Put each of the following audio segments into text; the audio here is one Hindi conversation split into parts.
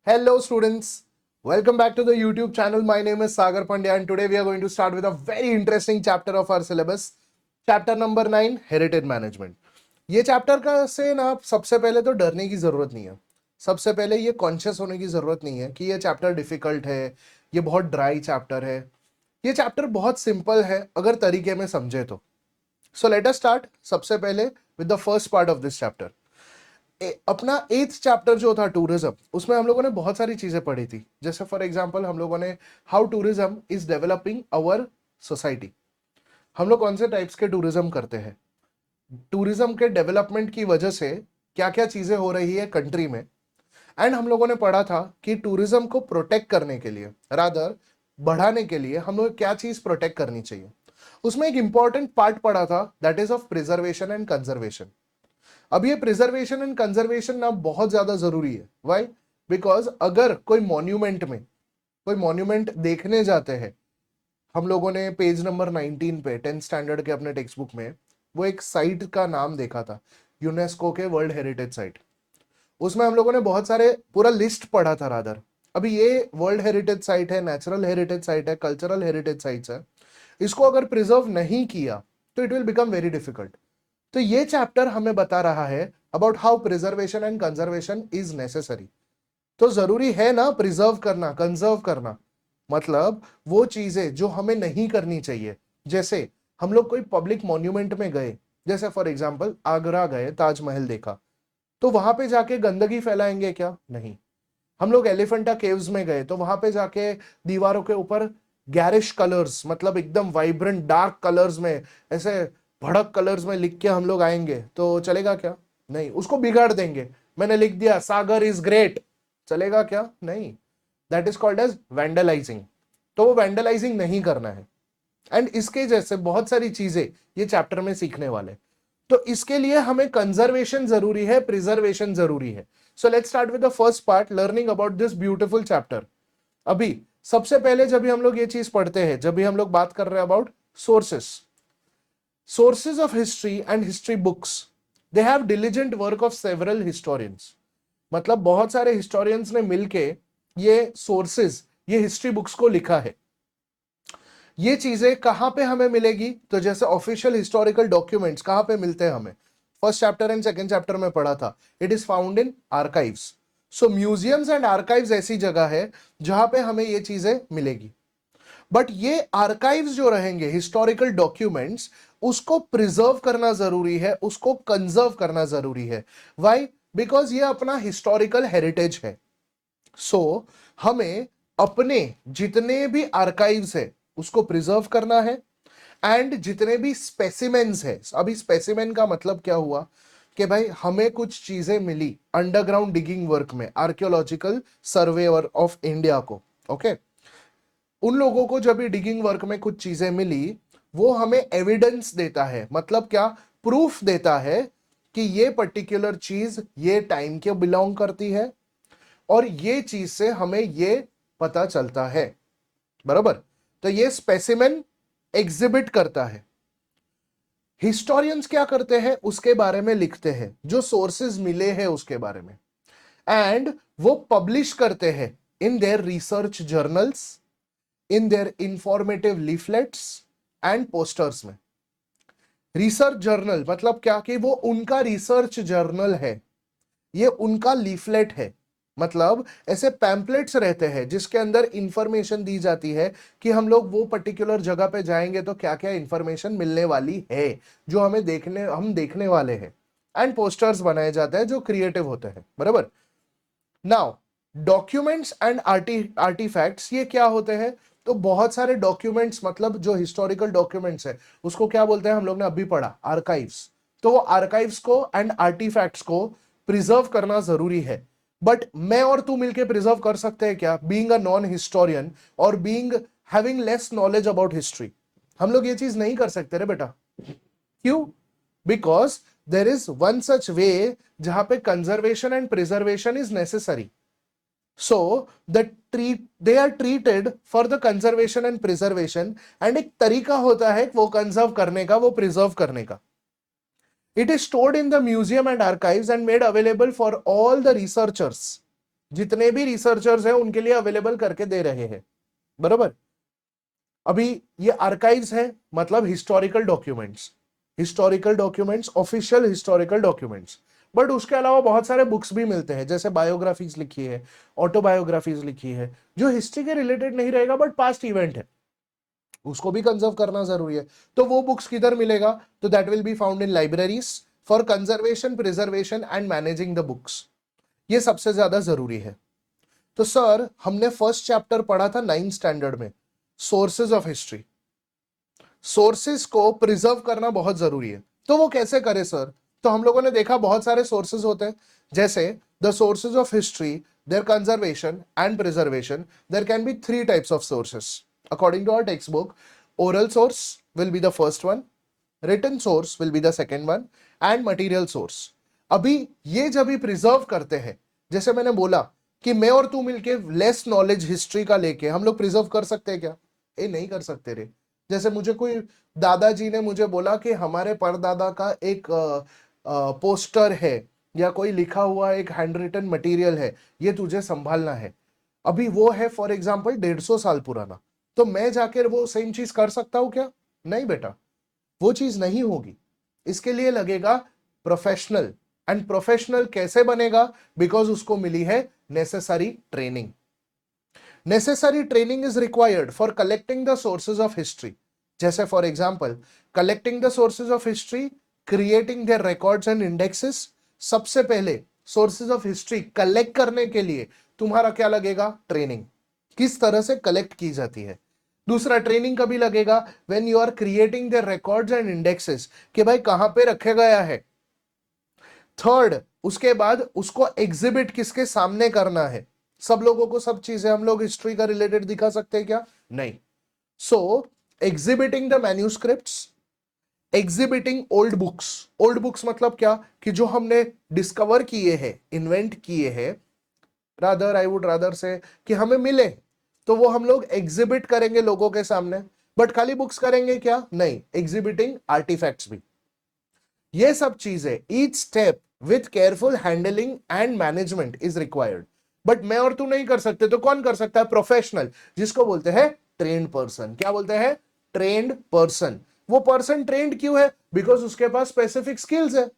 Hello students, welcome back to the YouTube channel. My name is Sagar Pandya and today we are going to start with a very interesting chapter of our syllabus. Chapter number 9, Heritage Management. ये चैप्टर का से ना सबसे पहले तो डरने की ज़रूरत नहीं है. सबसे पहले ये कॉन्शियस होने की ज़रूरत नहीं है कि ये चैप्टर डिफ़िकल्ट है, ये बहुत ड्राई चैप्टर है. ये चैप्टर बहुत सिंपल है अगर तरीके में समझे तो. सो लेट अस स्टार्ट सबसे पहले with the first part of this chapter. अपना 8th चैप्टर जो था टूरिज्म, उसमें हम लोगों ने बहुत सारी चीजें पढ़ी थी. जैसे फॉर एग्जांपल हम लोगों ने how tourism is developing our society. हम लोग कौन से टाइप्स के टूरिज्म करते हैं, टूरिज्म के डेवलपमेंट की वजह से क्या क्या चीजें हो रही है कंट्री में. एंड हम लोगों ने पढ़ा था कि टूरिज्म को प्रोटेक्ट करने के लिए, रादर बढ़ाने के लिए हम लोग क्या चीज प्रोटेक्ट करनी चाहिए. उसमें एक इंपॉर्टेंट पार्ट पढ़ा था, that is of preservation and conservation. अब ये प्रिजर्वेशन एंड कंजर्वेशन ना बहुत ज्यादा जरूरी है. व्हाई? बिकॉज अगर कोई मॉन्यूमेंट देखने जाते हैं, हम लोगों ने पेज नंबर 19 पे 10th स्टैंडर्ड के अपने टेक्स्ट बुक में वो एक साइट का नाम देखा था, यूनेस्को के वर्ल्ड हेरिटेज साइट. उसमें हम लोगों ने बहुत सारे पूरा लिस्ट पढ़ा था रादर. अभी ये वर्ल्ड हेरिटेज साइट है, नेचुरल हेरिटेज साइट है, कल्चरल हेरिटेज साइट्स है. इसको अगर प्रिजर्व नहीं किया तो it will become very difficult. तो ये चैप्टर हमें बता रहा है about how preservation and conservation is necessary. तो जरूरी है ना प्रिजर्व करना, कंजर्व करना. मतलब वो चीजें जो हमें नहीं करनी चाहिए. जैसे हम लोग कोई पब्लिक मॉन्यूमेंट में गए, जैसे फॉर एग्जांपल आगरा गए, ताजमहल देखा, तो वहां पे जाके गंदगी फैलाएंगे क्या? नहीं. हम लोग एलिफेंटा केव्स में गए तो वहां पे जाके दीवारों के ऊपर गैरिश कलर्स, मतलब एकदम वाइब्रेंट डार्क कलर्स में, ऐसे भड़क कलर्स में लिख के हम लोग आएंगे तो चलेगा क्या? नहीं. उसको बिगाड़ देंगे. मैंने लिख दिया सागर इज ग्रेट, चलेगा क्या? नहीं. That is called as vandalizing. तो वो वैंडलाइजिंग नहीं करना है. एंड इसके जैसे बहुत सारी चीजें ये चैप्टर में सीखने वाले. तो इसके लिए हमें कंजर्वेशन जरूरी है, प्रिजर्वेशन जरूरी है. So let's start with the first part, learning about this beautiful chapter. अभी सबसे पहले जब भी हम लोग ये चीज पढ़ते हैं, जब भी हम लोग बात कर रहे हैं about sources of history and history books, they have diligent work of several historians. मतलब बहुत सारे historians ने मिलके ये sources, ये history books को लिखा है. ये चीजें कहां पे हमें मिलेगी? तो जैसे ऑफिशियल हिस्टोरिकल डॉक्यूमेंट्स कहां पे मिलते हैं हमें, first chapter and second chapter में पढ़ा था, it is found in archives. So museums and archives ऐसी जगह है जहां पे हमें ये चीजें मिलेगी. बट ये आर्काइव्स जो रहेंगे, हिस्टोरिकल डॉक्यूमेंट्स, उसको प्रिजर्व करना जरूरी है, उसको कंजर्व करना जरूरी है. व्हाई? बिकॉज ये अपना हिस्टोरिकल हेरिटेज है. सो हमें अपने जितने भी आर्काइव्स है उसको प्रिजर्व करना है. एंड जितने भी स्पेसिमेंस है, अभी स्पेसिमेन का मतलब क्या हुआ कि भाई हमें कुछ चीजें मिली अंडरग्राउंड डिगिंग वर्क में, आर्कियोलॉजिकल सर्वेयर ऑफ इंडिया को. ओके, उन लोगों को जब भी डिगिंग वर्क में कुछ चीजें मिली, वो हमें एविडेंस देता है. मतलब क्या? प्रूफ देता है कि ये पर्टिकुलर चीज ये टाइम के बिलोंग करती है और ये चीज से हमें ये पता चलता है. बराबर? तो ये स्पेसिमेन एग्जिबिट करता है. हिस्टोरियंस क्या करते हैं? उसके बारे में लिखते हैं, जो सोर्सेज मिले हैं उसके बारे में, एंड वो पब्लिश करते हैं in their research journals, in their informative leaflets and posters में. रिसर्च जर्नल मतलब क्या कि वो उनका रिसर्च जर्नल है, ये उनका लीफलेट है. मतलब ऐसे पैम्पलेट्स रहते हैं जिसके अंदर इंफॉर्मेशन दी जाती है कि हम लोग वो पर्टिकुलर जगह पे जाएंगे तो क्या क्या इंफॉर्मेशन मिलने वाली है, जो हम देखने वाले हैं. एंड पोस्टर्स बनाए जाते हैं जो क्रिएटिव होते हैं. बराबर? नाउ डॉक्यूमेंट्स एंड आर्टिफैक्ट्स ये क्या होते हैं? तो बहुत सारे डॉक्यूमेंट्स, मतलब जो हिस्टोरिकल डॉक्यूमेंट्स है उसको क्या बोलते हैं? हम लोग ने अभी पढ़ा, आर्काइव्स. तो वो आर्काइव्स को एंड आर्टिफैक्ट्स को प्रिजर्व करना जरूरी है. बट मैं और तू मिलके प्रिजर्व कर सकते हैं क्या, बीइंग अ नॉन हिस्टोरियन और being having less knowledge about history? हम लोग ये चीज नहीं कर सकते रे बेटा. क्यों? Because there is one such way जहां पे conservation and preservation is necessary. So they are treated for the conservation and preservation, and एक तरीका होता है वो कंजर्व करने का, वो प्रिजर्व करने का. It is stored in the museum and archives and made available for all the researchers. जितने भी रिसर्चर्स हैं उनके लिए अवेलेबल करके दे रहे हैं, बराबर। अभी ये आर्काइव्स है, मतलब historical documents, historical documents, official historical documents. But उसके अलावा बहुत सारे बुक्स भी मिलते हैं, जैसे बायोग्राफीज लिखी है, ऑटोबायोग्राफीज लिखी है, जो हिस्ट्री के रिलेटेड नहीं रहेगा बट पास्ट इवेंट है, उसको भी कंजर्व करना जरूरी है। तो वो बुक्स किधर मिलेगा? तो that will be found in libraries for conservation, preservation and managing the books. ये सबसे ज्यादा जरूरी है। तो सर हमने फर्स्ट चैप्टर पढ़ा था 9th स्टैंडर्ड में, सोर्सेज ऑफ हिस्ट्री। सोर्सेज को प्रिजर्व करना बहुत जरूरी है। तो वो कैसे करे सर? तो हम लोगों ने देखा बहुत सारे सोर्सेज होते हैं, जैसे the sources of history, their conservation and preservation. There can be 3 types of sources according to our text book. Oral source will be the first one, written source will be the second one, and material source. अभी ये जब भी प्रिजर्व करते हैं, जैसे मैंने बोला कि मैं और तू मिलके लेस नॉलेज हिस्ट्री का लेके हम लोग प्रिजर्व कर सकते हैं क्या? ये नहीं कर सकते रे। जैसे मुझे कोई दादाजी ने मुझे बोला कि हमारे परदादा का एक पोस्टर है या कोई लिखा हुआ एक हैंड रिटन मटेरियल है, ये तुझे संभालना है। अभी वो है फॉर एग्जांपल 150 साल पुराना, तो मैं जाकर वो सेम चीज कर सकता हूं क्या? नहीं बेटा, वो चीज नहीं होगी। इसके लिए लगेगा प्रोफेशनल। एंड प्रोफेशनल कैसे बनेगा? बिकॉज उसको मिली है necessary training. Necessary training is required for collecting the sources of history. जैसे for example collecting the sources of history, creating their records and indexes. सबसे पहले सोर्सेज ऑफ हिस्ट्री कलेक्ट करने के लिए तुम्हारा क्या लगेगा? ट्रेनिंग, किस तरह से कलेक्ट की जाती है। दूसरा, ट्रेनिंग कभी लगेगा? When you are creating their records and indexes, कि भाई कहां पे रखा गया है। थर्ड, उसके बाद उसको एग्जिबिट किसके सामने करना है। सब लोगों को सब चीजें हम लोग हिस्ट्री का रिलेटेड दिखा सकते हैं क्या? नहीं। So exhibiting the manuscripts, exhibiting old books. Old books मतलब क्या? कि जो हमने डिस्कवर किए हैं, इन्वेंट किए हैं, रादर आई वुड रादर से कि हमें मिले, तो वो हम लोग एग्जिबिट करेंगे लोगों के सामने। बट खाली बुक्स करेंगे क्या? नहीं, एग्जिबिटिंग आर्टिफैक्ट्स भी। ये सब चीजें, each step with careful handling and management is required. But मैं और तू नहीं कर सकते, तो कौन कर सकता है? प्रोफेशनल, जिसको बोलते हैं ट्रेन्ड पर्सन। क्या बोलते हैं? Trained person. वो पर्सन ट्रेंड क्यों है? बिकॉज उसके पास स्पेसिफिक स्किल्स है।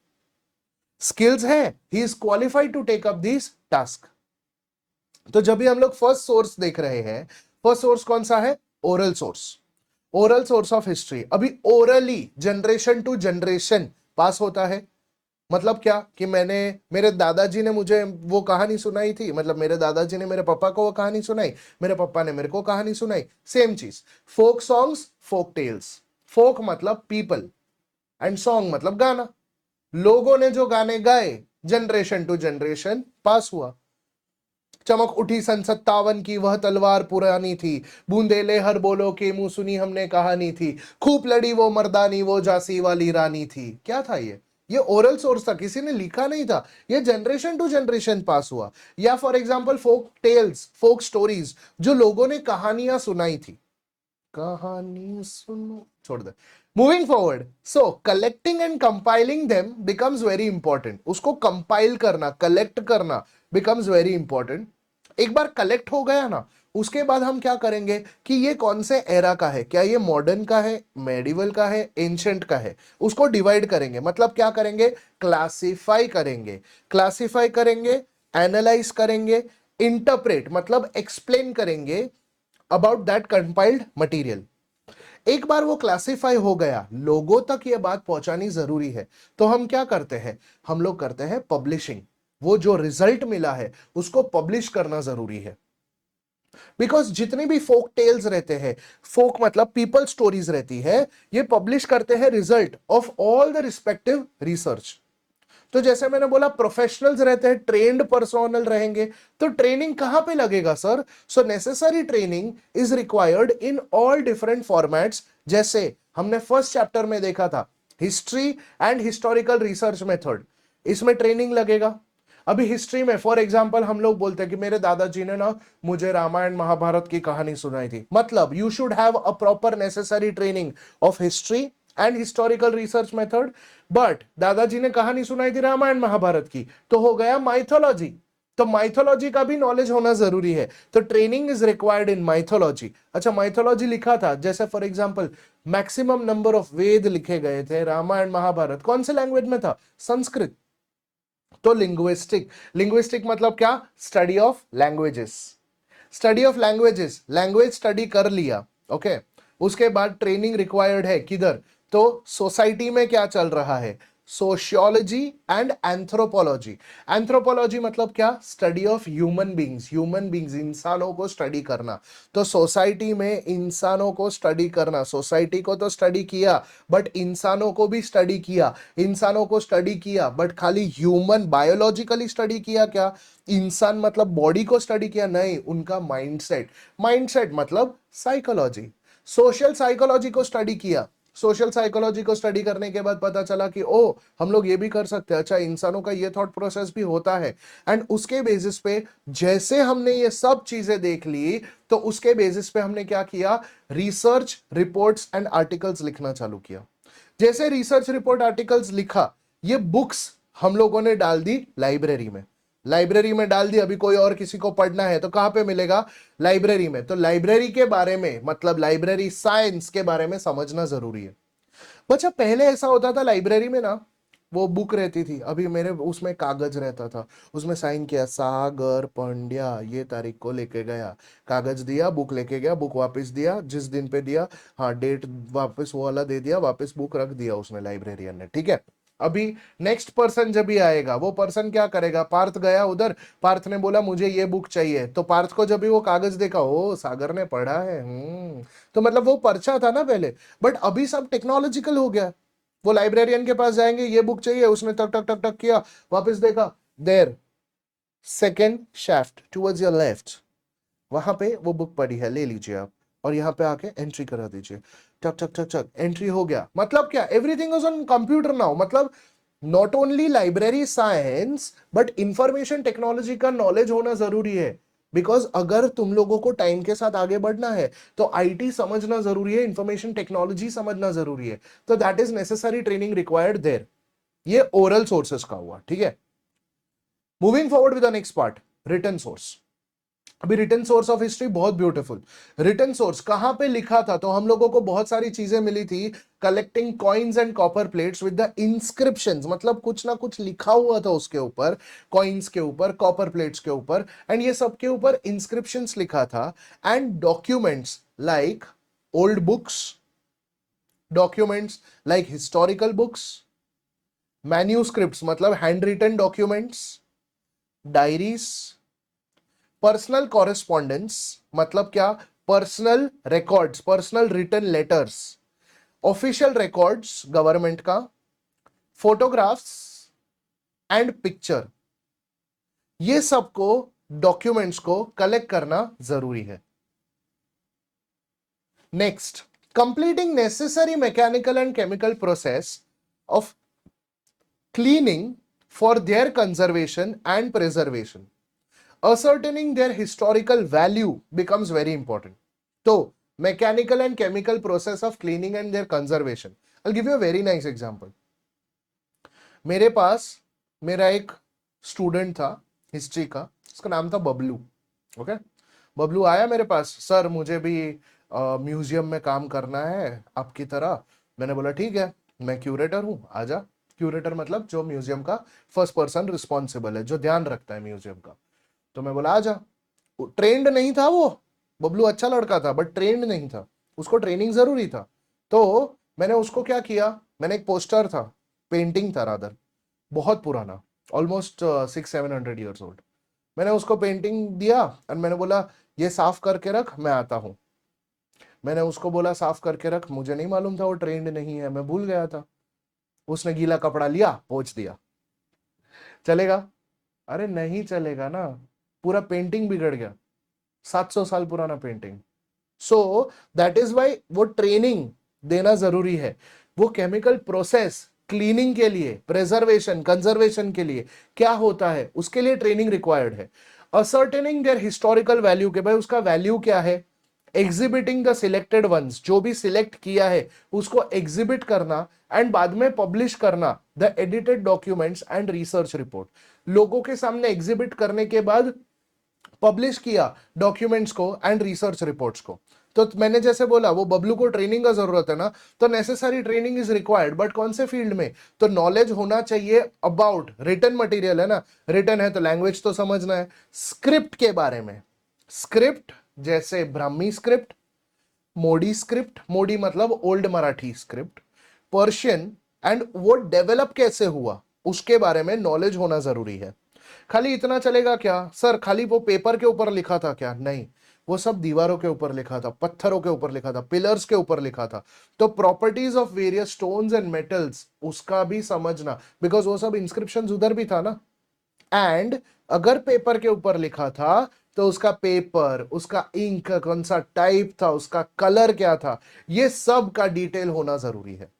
स्किल्स है, he is qualified to take up this task. तो जब भी हम लोग फर्स्ट सोर्स देख रहे हैं, फर्स्ट सोर्स कौन सा है? Oral source, oral source of history. अभी orally generation to generation pass होता है। मतलब क्या? कि मैंने, मेरे दादाजी ने मुझे वो कहानी सुनाई थी, मतलब मेरे दादाजी ने मेरे पापा को वो कहानी सुनाई, मेरे पापा ने मेरे को कहानी सुनाई, सेम चीज। फोक सॉन्ग्स, फोक टेल्स। फोक मतलब पीपल एंड सॉन्ग मतलब गाना। लोगों ने जो गाने गाए, जनरेशन टू जनरेशन पास हुआ। चमक उठी सन 57 की वह तलवार पुरानी थी, बूंदेले हर बोलो के मुंह सुनी हमने कहानी थी, खूब लड़ी वो मर्दानी वो झांसी वाली रानी थी। क्या था ये ओरल सोर्स था, किसी ने लिखा नहीं था, ये जनरेशन टू जनरेशन पास हुआ। या for example folk tales, folk stories, जो लोगों ने कहानियां सुनाई थी। कहानी सुनो, छोड़ दे। Moving forward, so collecting and compiling them becomes very important. उसको कंपाइल करना, कलेक्ट करना बिकम्स वेरी इंपॉर्टेंट। एक बार कलेक्ट हो गया ना, उसके बाद हम क्या करेंगे कि ये कौन से एरा का है, क्या ये मॉडर्न का है, मेडिवल का है, एंशिएंट का है, उसको डिवाइड करेंगे। मतलब क्या करेंगे? क्लासिफाई करेंगे। क्लासिफाई करेंगे, एनालाइज करेंगे, इंटरप्रेट मतलब एक्सप्लेन करेंगे अबाउट दैट कंपाइल्ड मटेरियल। एक बार वो क्लासिफाई हो गया, लोगों तक ये बात पहुंचानी जरूरी है, तो हम क्या करते हैं? हम लोग करते हैं पब्लिशिंग। वो जो रिजल्ट मिला है उसको पब्लिश करना जरूरी है। बिकॉज जितनी भी फोक टेल्स रहते हैं, फोक मतलब पीपल स्टोरीज रहती है, ये पब्लिश करते हैं result of all the respective research. तो जैसे मैंने बोला प्रोफेशनल्स रहते हैं, ट्रेन्ड पर्सोनल रहेंगे, तो ट्रेनिंग कहां पे लगेगा sir? So necessary training is required in all different formats. जैसे हमने फर्स्ट चैप्टर में देखा था, history and historical research method, इसमें ट्रेनिंग लगेगा। अभी हिस्ट्री में फॉर एग्जांपल हम लोग बोलते हैं कि मेरे दादाजी ने ना मुझे रामायण महाभारत की कहानी सुनाई थी। मतलब you should have a proper necessary training of history and historical research method. But दादाजी ने कहानी सुनाई थी रामायण महाभारत की, तो हो गया माइथोलॉजी। तो माइथोलॉजी का भी नॉलेज होना जरूरी है, तो training is required in mythology. अच्छा, माइथोलॉजी लिखा था, जैसे for example maximum number of Veda लिखे गए थे, रामायण महाभारत कौन से लैंग्वेज में था? संस्कृत। तो लिंग्विस्टिक, लिंग्विस्टिक मतलब क्या? Study of languages. Study of languages, language study कर लिया, ओके। उसके बाद ट्रेनिंग रिक्वायर्ड है किधर? तो सोसाइटी में क्या चल रहा है, सोशियोलॉजी एंड एंथ्रोपोलॉजी। एंथ्रोपोलॉजी मतलब क्या? Study of human beings, human beings इंसानों को स्टडी करना। तो सोसाइटी में इंसानों को स्टडी करना, सोसाइटी को तो स्टडी किया बट इंसानों को भी स्टडी किया, इंसानों को स्टडी किया बट खाली ह्यूमन बायोलॉजिकली स्टडी किया क्या? इंसान मतलब बॉडी को स्टडी किया? नहीं, उनका माइंडसेट, माइंडसेट मतलब साइकोलॉजी। सोशल साइकोलॉजी को स्टडी किया, सोशल साइकोलॉजी को स्टडी करने के बाद पता चला कि ओ, हम लोग ये भी कर सकते हैं, अच्छा इंसानों का ये थॉट प्रोसेस भी होता है। एंड उसके बेसिस पे जैसे हमने ये सब चीजें देख ली, तो उसके बेसिस पे हमने क्या किया? रिसर्च रिपोर्ट्स एंड आर्टिकल्स लिखना चालू किया। जैसे रिसर्च रिपोर्ट आर्टिकल्स लिखा, ये बुक्स हम लोगों ने डाल दी लाइब्रेरी में, लाइब्रेरी में डाल दी। अभी कोई और किसी को पढ़ना है तो कहां पे मिलेगा? लाइब्रेरी में। तो लाइब्रेरी के बारे में मतलब लाइब्रेरी साइंस के बारे में समझना जरूरी है। बच्चा पहले ऐसा होता था लाइब्रेरी में ना, वो बुक रहती थी, अभी मेरे उसमें कागज रहता था, उसमें साइन किया सागर पंड्या, ये तारीख को लेके गया, कागज दिया, बुक लेके गया, बुक वापस दिया, जिस दिन पे दिया, हाँ डेट वापस वो वाला दे दिया, वापस बुक रख दिया उसने लाइब्रेरियन ने, ठीक है। अभी नेक्स्ट पर्सन जब भी आएगा, वो पर्सन क्या करेगा? पार्थ गया उधर, पार्थ ने बोला मुझे ये बुक चाहिए, तो पार्थ को जब भी वो कागज देखा, ओ सागर ने पढ़ा है, तो मतलब वो पर्चा था ना पहले। बट अभी सब टेक्नोलॉजिकल हो गया, वो लाइब्रेरियन के पास जाएंगे, ये बुक चाहिए, उसने टक टक टक टक किया, वापस देखा, there second shaft towards your left, वहां पे वो बुक पड़ी है, ले लीजिए आप, और यहाँ पे आके एंट्री करा दीजिए, टक टक टक टक, एंट्री हो गया। मतलब क्या? Everything is on computer now. मतलब not only library science but information technology का नॉलेज होना जरूरी है। बिकॉज अगर तुम लोगों को टाइम के साथ आगे बढ़ना है तो आईटी समझना जरूरी है, इंफॉर्मेशन टेक्नोलॉजी समझना जरूरी है, तो that is necessary training required there. ये ओरल सोर्सेस का हुआ, ठीक है। Moving forward with the next part, written source. अभी रिटन सोर्स ऑफ हिस्ट्री बहुत ब्यूटीफुल। रिटन सोर्स कहां पे लिखा था? तो हम लोगों को बहुत सारी चीजें मिली थी, collecting coins and copper plates with the inscriptions, मतलब कुछ ना कुछ लिखा हुआ था उसके ऊपर, कॉइन्स के ऊपर, कॉपर प्लेट्स के ऊपर, एंड ये सब के ऊपर इंस्क्रिप्शंस लिखा था। And documents like old books, documents like historical books, manuscripts मतलब handwritten documents, diaries, personal correspondence मतलब क्या? Personal records, personal written letters, official records government का, फोटोग्राफ्स एंड पिक्चर, ये सबको डॉक्यूमेंट्स को कलेक्ट करना जरूरी है। Next, completing necessary mechanical and chemical process of cleaning for their conservation and preservation, ascertaining their historical value becomes very important. So, mechanical and chemical process of cleaning and their conservation. I'll give you a very nice example. मेरे पास मेरा एक स्टूडेंट था हिस्ट्री का, उसका नाम था बबलू, ओके। बबलू आया मेरे पास, सर मुझे भी म्यूजियम में काम करना है आपकी तरह। मैंने बोला ठीक है, मैं क्यूरेटर हूँ, आजा। क्यूरेटर मतलब जो म्यूजियम का फर्स्ट पर्सन रिस्पॉन्सिबल है, जो ध्यान रखता है म्यूजियम का। तो मैं बोला आजा। ट्रेंड नहीं था वो, बबलू अच्छा लड़का था बट ट्रेंड नहीं था, उसको ट्रेनिंग जरूरी था। तो मैंने उसको क्या किया, मैंने एक पोस्टर था, पेंटिंग था रादर, बहुत पुराना, ऑलमोस्ट 600-700 ईयर्स ओल्ड। मैंने उसको पेंटिंग दिया और मैंने बोला ये साफ करके रख, मैं आता हूं। मैंने उसको बोला साफ करके रख, मुझे नहीं मालूम था वो ट्रेंड नहीं है, मैं भूल गया था। उसने गीला कपड़ा लिया, पोंछ दिया, चलेगा? अरे नहीं चलेगा ना, पूरा पेंटिंग बिगड़ गया, 700 साल पुराना painting. So that is why वो ट्रेनिंग देना जरूरी है। वो केमिकल प्रोसेस क्लीनिंग के लिए, प्रिजर्वेशन, कंजर्वेशन के लिए क्या होता है, उसके लिए ट्रेनिंग रिक्वायर्ड है। असर्टेनिंग देयर हिस्टोरिकल वैल्यू के, भाई उसका वैल्यू क्या है, एग्जिबिटिंग द सिलेक्टेड वंस, जो भी सिलेक्ट किया है उसको एग्जिबिट करना, एंड बाद में पब्लिश करना the edited documents and research report. लोगों के सामने एग्जिबिट करने के बाद पब्लिश किया डॉक्यूमेंट्स को एंड रिसर्च रिपोर्ट्स को। तो मैंने जैसे बोला वो बबलू को ट्रेनिंग का जरूरत है ना, तो necessary training is required, but कौन से फील्ड में? तो नॉलेज होना चाहिए अबाउट रिटन मटेरियल, है ना, रिटन है तो लैंग्वेज तो समझना है, स्क्रिप्ट के बारे में, स्क्रिप्ट जैसे ब्राह्मी स्क्रिप्ट, मोडी स्क्रिप्ट, मोडी मतलब old Marathi script, Persian, and वो डेवलप कैसे हुआ उसके बारे में नॉलेज होना जरूरी है। खाली इतना चलेगा क्या सर, खाली वो पेपर के ऊपर लिखा था क्या? नहीं, वो सब दीवारों के ऊपर लिखा था, पत्थरों के ऊपर लिखा था, पिलर्स के ऊपर लिखा था। तो properties of various stones and metals उसका भी समझना, बिकॉज वो सब इंस्क्रिप्शन उधर भी था ना। एंड अगर पेपर के ऊपर लिखा था तो उसका पेपर, उसका इंक कौन सा टाइप था, उसका कलर क्या था, ये सब का डिटेल होना जरूरी है।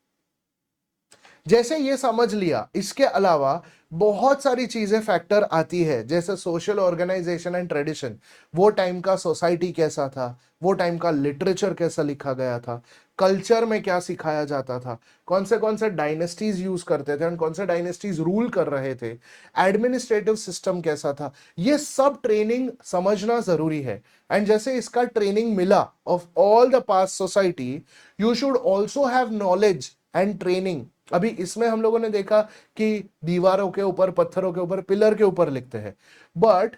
जैसे ये समझ लिया, इसके अलावा बहुत सारी चीजें फैक्टर आती है, जैसे सोशल ऑर्गेनाइजेशन एंड ट्रेडिशन, वो टाइम का सोसाइटी कैसा था, वो टाइम का लिटरेचर कैसा लिखा गया था, कल्चर में क्या सिखाया जाता था, कौन से डायनेस्टीज यूज करते थे, कौन से डायनेस्टीज रूल कर रहे थे, एडमिनिस्ट्रेटिव सिस्टम कैसा था, ये सब ट्रेनिंग समझना जरूरी है। एंड जैसे इसका ट्रेनिंग मिला of all the past society, you should also have knowledge and training. अभी इसमें हम लोगों ने देखा कि दीवारों के ऊपर, पत्थरों के ऊपर, पिलर के ऊपर लिखते हैं, बट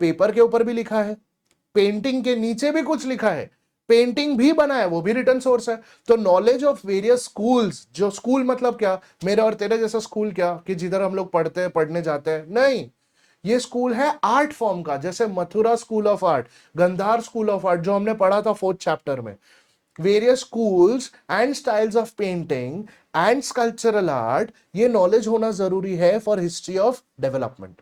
पेपर के ऊपर भी लिखा है, पेंटिंग के नीचे भी कुछ लिखा है, पेंटिंग भी बना है, वो भी रिटन सोर्स है। तो नॉलेज ऑफ वेरियस स्कूल्स, जो स्कूल मतलब क्या, मेरे और तेरे जैसा स्कूल क्या कि जिधर हम लोग पढ़ते हैं, पढ़ने जाते हैं, नहीं, ये स्कूल है आर्ट फॉर्म का, जैसे Mathura school of art, Gandhara school of art जो हमने पढ़ा था 4th चैप्टर में। Various schools and styles of painting and sculptural art, ये नॉलेज होना जरूरी है for history of development.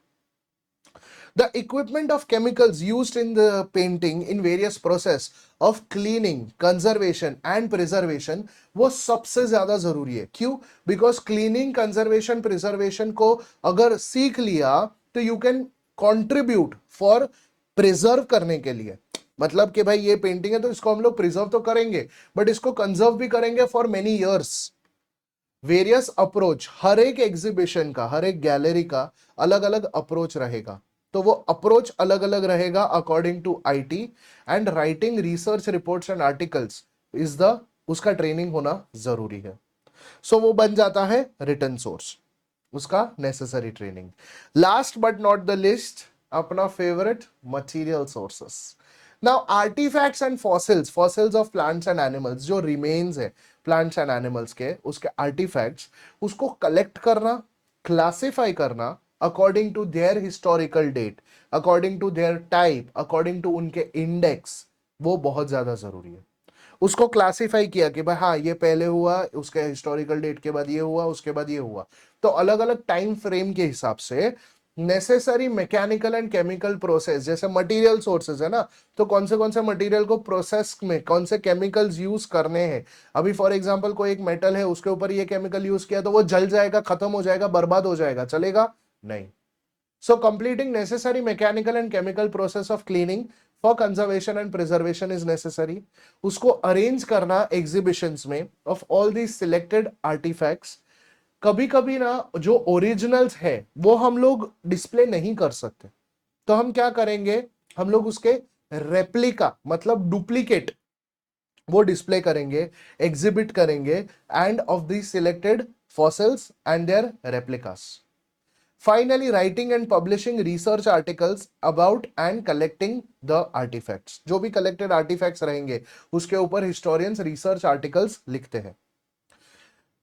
The equipment of chemicals used in the painting in various process of cleaning, conservation and preservation, वो सबसे ज्यादा जरूरी है। क्यों? बिकॉज क्लीनिंग, कंजर्वेशन, प्रिजर्वेशन को अगर सीख लिया तो you can contribute for preserve करने के लिए। मतलब कि भाई ये पेंटिंग है तो इसको हम लोग प्रिजर्व तो करेंगे, बट इसको कंजर्व भी करेंगे for many years. Various approach, हर एक एग्जीबिशन का, हर एक गैलरी का अलग अलग अप्रोच रहेगा, तो वो अप्रोच अलग अलग रहेगा according to it. And writing research reports and articles is the, उसका ट्रेनिंग होना जरूरी है। सो वो बन जाता है रिटन सोर्स, उसका necessary training. Last but not the least, अपना favourite material sources. Now artifacts and fossils, fossils of plants and animals, जो रिमेन्स है प्लांट्स एंड एनिमल्स के, उसके आर्टिफैक्ट्स, उसको कलेक्ट करना, क्लासिफाई करना according to their historical date, according to there type, according to उनके इंडेक्स, वो बहुत ज्यादा जरूरी है। उसको क्लासिफाई किया कि भाई हाँ ये पहले हुआ, उसके हिस्टोरिकल डेट के बाद ये हुआ, उसके बाद ये हुआ, तो अलग अलग टाइम फ्रेम के हिसाब से necessary mechanical and chemical process, जैसे मटेरियल सोर्सेज है ना, तो कौन से मटेरियल को प्रोसेस में कौन से केमिकल्स यूज करने हैं। अभी फॉर एग्जांपल कोई एक मेटल है, उसके ऊपर ये केमिकल यूज किया तो वो जल जाएगा, खत्म हो जाएगा, बर्बाद हो जाएगा, चलेगा नहीं। So completing necessary mechanical and chemical process of cleaning for conservation and preservation is necessary. उसको अरेंज करना एग्जीबिशंस में of all the selected artifacts. कभी कभी ना जो ओरिजिनल्स है वो हम लोग डिस्प्ले नहीं कर सकते, तो हम क्या करेंगे, हम लोग उसके रेप्लिका मतलब डुप्लीकेट वो डिस्प्ले करेंगे, एग्जिबिट करेंगे, and of the selected fossils and their replicas. Finally, writing and publishing research articles about and collecting the artifacts, जो भी collected artifacts रहेंगे उसके ऊपर historians research articles लिखते हैं।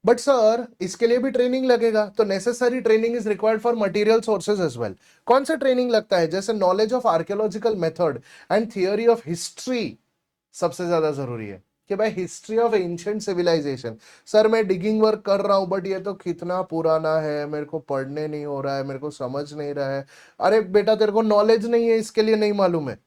बट सर इसके लिए भी ट्रेनिंग लगेगा, तो necessary training is required for material sources as well. कौन सा ट्रेनिंग लगता है? जैसे knowledge of archaeological method and theory of history सबसे ज्यादा जरूरी है कि भाई history of ancient civilisation. Sir मैं डिगिंग वर्क कर रहा हूं बट ये तो कितना पुराना है, मेरे को पढ़ने नहीं हो रहा है, मेरे को समझ नहीं रहा है। अरे बेटा तेरे को नॉलेज नहीं है, इसके लिए नहीं मालूम है।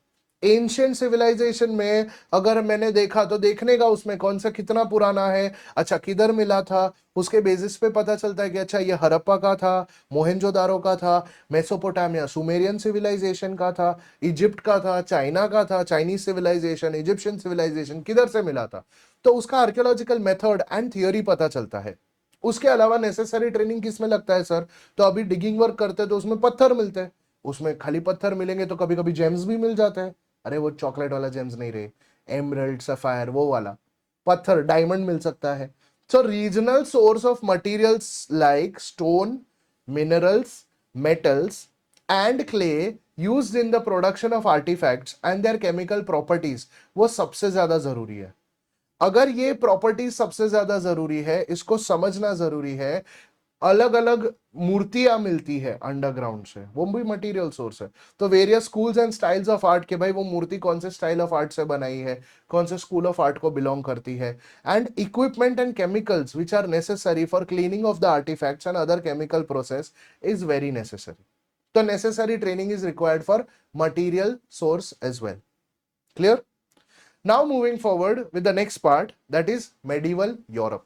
एंशियंट सिविलाइजेशन में अगर मैंने देखा तो देखने का उसमें कौन सा कितना पुराना है, अच्छा किधर मिला था, उसके बेसिस पे पता चलता है कि अच्छा ये हड़प्पा का था, मोहेंजोदारो का था, मेसोपोटामिया सुमेरियन सिविलाइजेशन का था, इजिप्ट का था, चाइना का था, चाइनीज सिविलाइजेशन, इजिप्शियन सिविलाइजेशन किधर से मिला था, तो उसका आर्कियोलॉजिकल मेथड एंड थियोरी पता चलता है। उसके अलावा नेसेसरी ट्रेनिंग किस में लगता है सर, तो अभी डिगिंग वर्क करते हैं तो उसमें पत्थर मिलते हैं, उसमें खाली पत्थर मिलेंगे तो कभी कभी जेम्स भी मिल जाते हैं, अरे वो चॉकलेट वाला जेम्स नहीं रहे, एमरल्ड सफायर वो वाला पत्थर, डायमंड मिल सकता है। So regional source of materials like stone, minerals, metals and clay used in the production of artifacts and their chemical properties वो सबसे ज्यादा जरूरी है। अगर ये प्रॉपर्टी सबसे ज्यादा जरूरी है, इसको समझना जरूरी है। अलग अलग मूर्तियां मिलती है अंडरग्राउंड से, वो भी मटेरियल सोर्स है। तो various schools and styles of art के भाई वो मूर्ति कौन से स्टाइल ऑफ आर्ट से बनाई है, कौन से स्कूल ऑफ आर्ट को बिलोंग करती है, and equipment and chemicals which are necessary for cleaning of the artifacts and other chemical process is very necessary. तो necessary training is required for material source as well. Clear? Now moving forward with the next part, that is medieval Europe.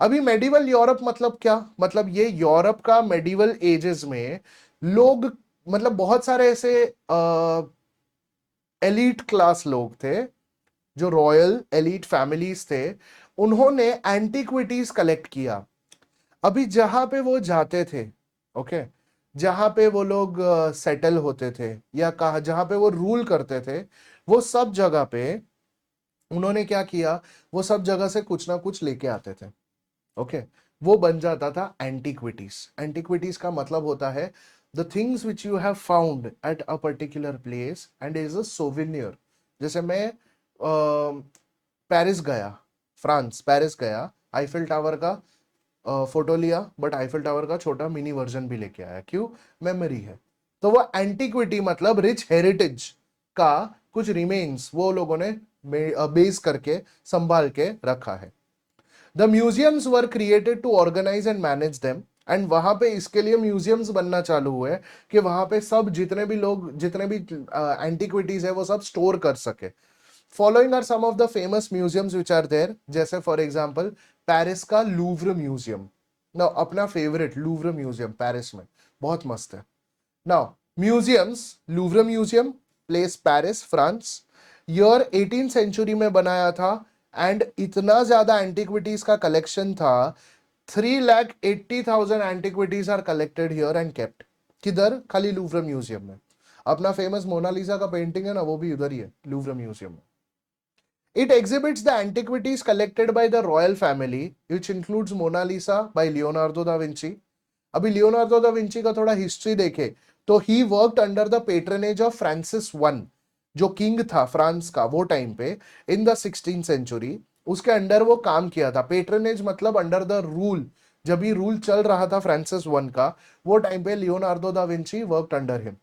अभी मेडिवल यूरोप मतलब क्या, मतलब ये यूरोप का मेडिवल एजेस में लोग, मतलब बहुत सारे ऐसे एलीट क्लास लोग थे, जो रॉयल एलीट फैमिलीज थे, उन्होंने एंटिक्विटीज कलेक्ट किया। अभी जहां पे वो जाते थे, ओके, जहां पे वो लोग सेटल होते थे या कहा जहां पे वो रूल करते थे, वो सब जगह पे उन्होंने क्या किया, वो सब जगह से कुछ ना कुछ लेके आते थे। ओके, वो बन जाता था एंटिक्विटीज। एंटिक्विटीज का मतलब होता है the things which you have found at a particular place and is a souvenir. जैसे मैं पेरिस गया, फ्रांस, पेरिस गया, आईफिल टावर का फोटो लिया, बट आईफिल टावर का छोटा मिनी वर्जन भी लेके आया, क्यों, मेमोरी है। तो वो एंटिक्विटी मतलब रिच हेरिटेज का कुछ रिमेन्स वो लोगों ने बेस करके संभाल के रखा है। The museums were created to organise and manage them, and वहां पे इसके लिए म्यूजियम्स बनना चालू हुए कि वहां पे सब जितने भी लोग, जितने भी एंटिक्विटीज है वो सब स्टोर कर सके। Following are some of the famous museums which are there, जैसे फॉर एग्जांपल पेरिस का लूव्र म्यूजियम। ना अपना फेवरेट लूव्र म्यूजियम पेरिस में बहुत मस्त है। Now museums, Louvre museum, place Paris, France, year 18th century में बनाया था, एंड इतना ज्यादा एंटिक्विटीज का कलेक्शन था, 3,80,000 antiquities are collected here and kept. किधर, खाली लूव्र म्यूजियम में। अपना फेमस मोनालिसा का पेंटिंग है ना, वो भी उधर ही है, लूव्र म्यूजियम में। It exhibits the antiquities collected by the royal family, which includes Mona Lisa by Leonardo da Vinci. अभी लियोनार्डो दा विंची का थोड़ा हिस्ट्री देखे तो he worked under the patronage of Francis one, जो किंग था फ्रांस का वो टाइम पे, इन द 16th सेंचुरी। उसके अंडर वो काम किया था। पेट्रनेज मतलब अंडर द रूल, जब ये रूल चल रहा था फ्रांसिस वन का, वो टाइम पे Leonardo da Vinci worked under him.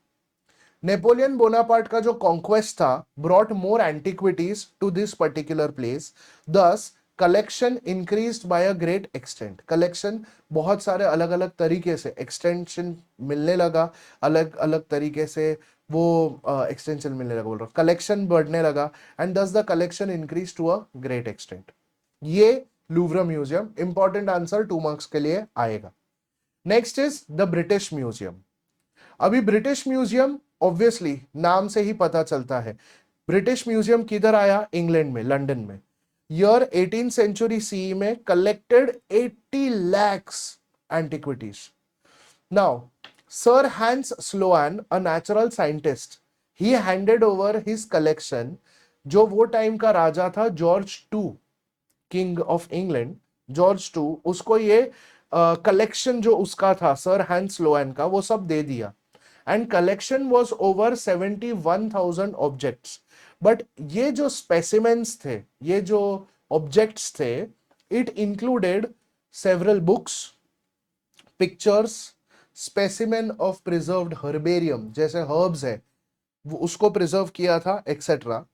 Napoleon Bonaparte का जो कॉन्क्वेस्ट था brought more antiquities to this particular place, this collection increased by a great extent. Collection बहुत सारे अलग अलग तरीके से एक्सटेंशन मिलने लगा, अलग अलग तरीके से वो एक्सटेंशन मिलने लगा, बोल रहा कलेक्शन बढ़ने लगा, and this the collection increase to a great extent. ये Louvre museum, important answer 2 marks के लिए आएगा। Next is the British museum. अभी ब्रिटिश म्यूजियम ऑब्वियसली नाम से ही पता चलता है, ब्रिटिश म्यूजियम किधर आया, इंग्लैंड में, लंदन में। ईयर 18th सेंचुरी सी में collected 80 lakhs antiquities. Now sir Hans Sloane, a natural scientist, he handed over his collection, जो वो टाइम का राजा था George two, king of England, George two, उसको ये कलेक्शन जो उसका था सर हैंस स्लोआन का, वो सब दे दिया। And collection was over 71,000 objects. But ये जो स्पेसिमेंस थे, ये जो ऑब्जेक्ट्स थे, it included several books, pictures, specimen of preserved herbarium, जैसे हर्ब्स है वो उसको प्रिजर्व किया था, etcetera.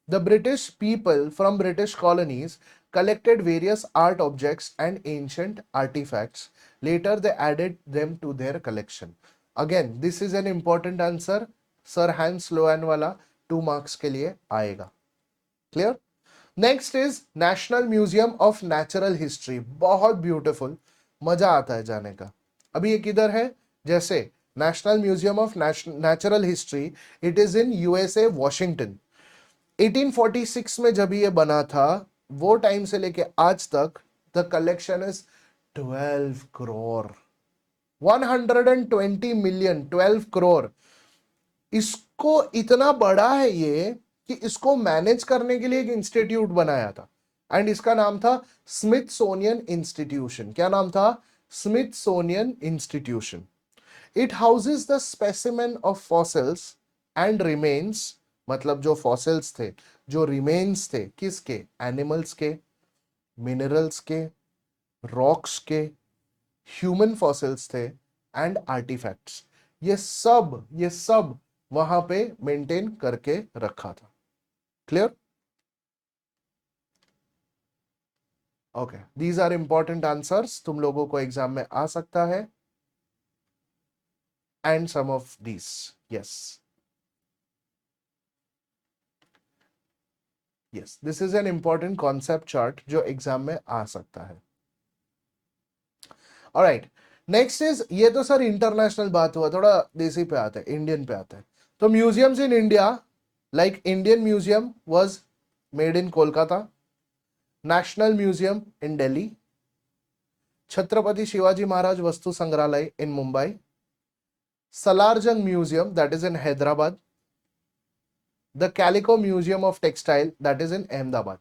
The British people from British colonies collected various art objects and ancient artifacts. Later, they added them to their collection. Again, this is an important answer. Sir Hans Sloane wala 2 marks के लिए आएगा। Clear? Next is national museum of natural history. बहुत ब्यूटीफुल, मजा आता है जाने का। अभी ये किधर है? जैसे national museum of natural history, it is in USA Washington. 1846 में जब ये बना था, वो टाइम से लेके आज तक the collection is 12 crore, 120 million, 12 crore. इसको इतना बड़ा है ये कि इसको मैनेज करने के लिए एक इंस्टीट्यूट बनाया था, एंड इसका नाम था स्मिथसोनियन इंस्टीट्यूशन। क्या नाम था? Smithsonian institution. It houses the specimen of fossils and remains, मतलब जो फॉसिल्स थे, जो रिमेन्स थे, किसके? एनिमल्स के, मिनरल्स के, रॉक्स के, ह्यूमन फॉसिल्स थे, एंड आर्टिफैक्ट्स। ये सब वहां पे मेंटेन करके रखा था। Clear? Okay, these are important answers, तुम लोगों को एग्जाम में आ सकता है। And some of these, yes yes, this is an important concept chart जो एग्जाम में आ सकता है। ऑलराइट, नेक्स्ट इज, ये तो सर इंटरनेशनल बात हुआ, थोड़ा देसी पे आते हैं, इंडियन पे आते हैं। तो museums in India, like Indian museum was made in Kolkata, national museum in Delhi, Chhatrapati Shivaji Maharaj Vastu Sangrahalaya in Mumbai, Salarjung museum that is in Hyderabad, the Calico museum of textile that is in Ahmedabad.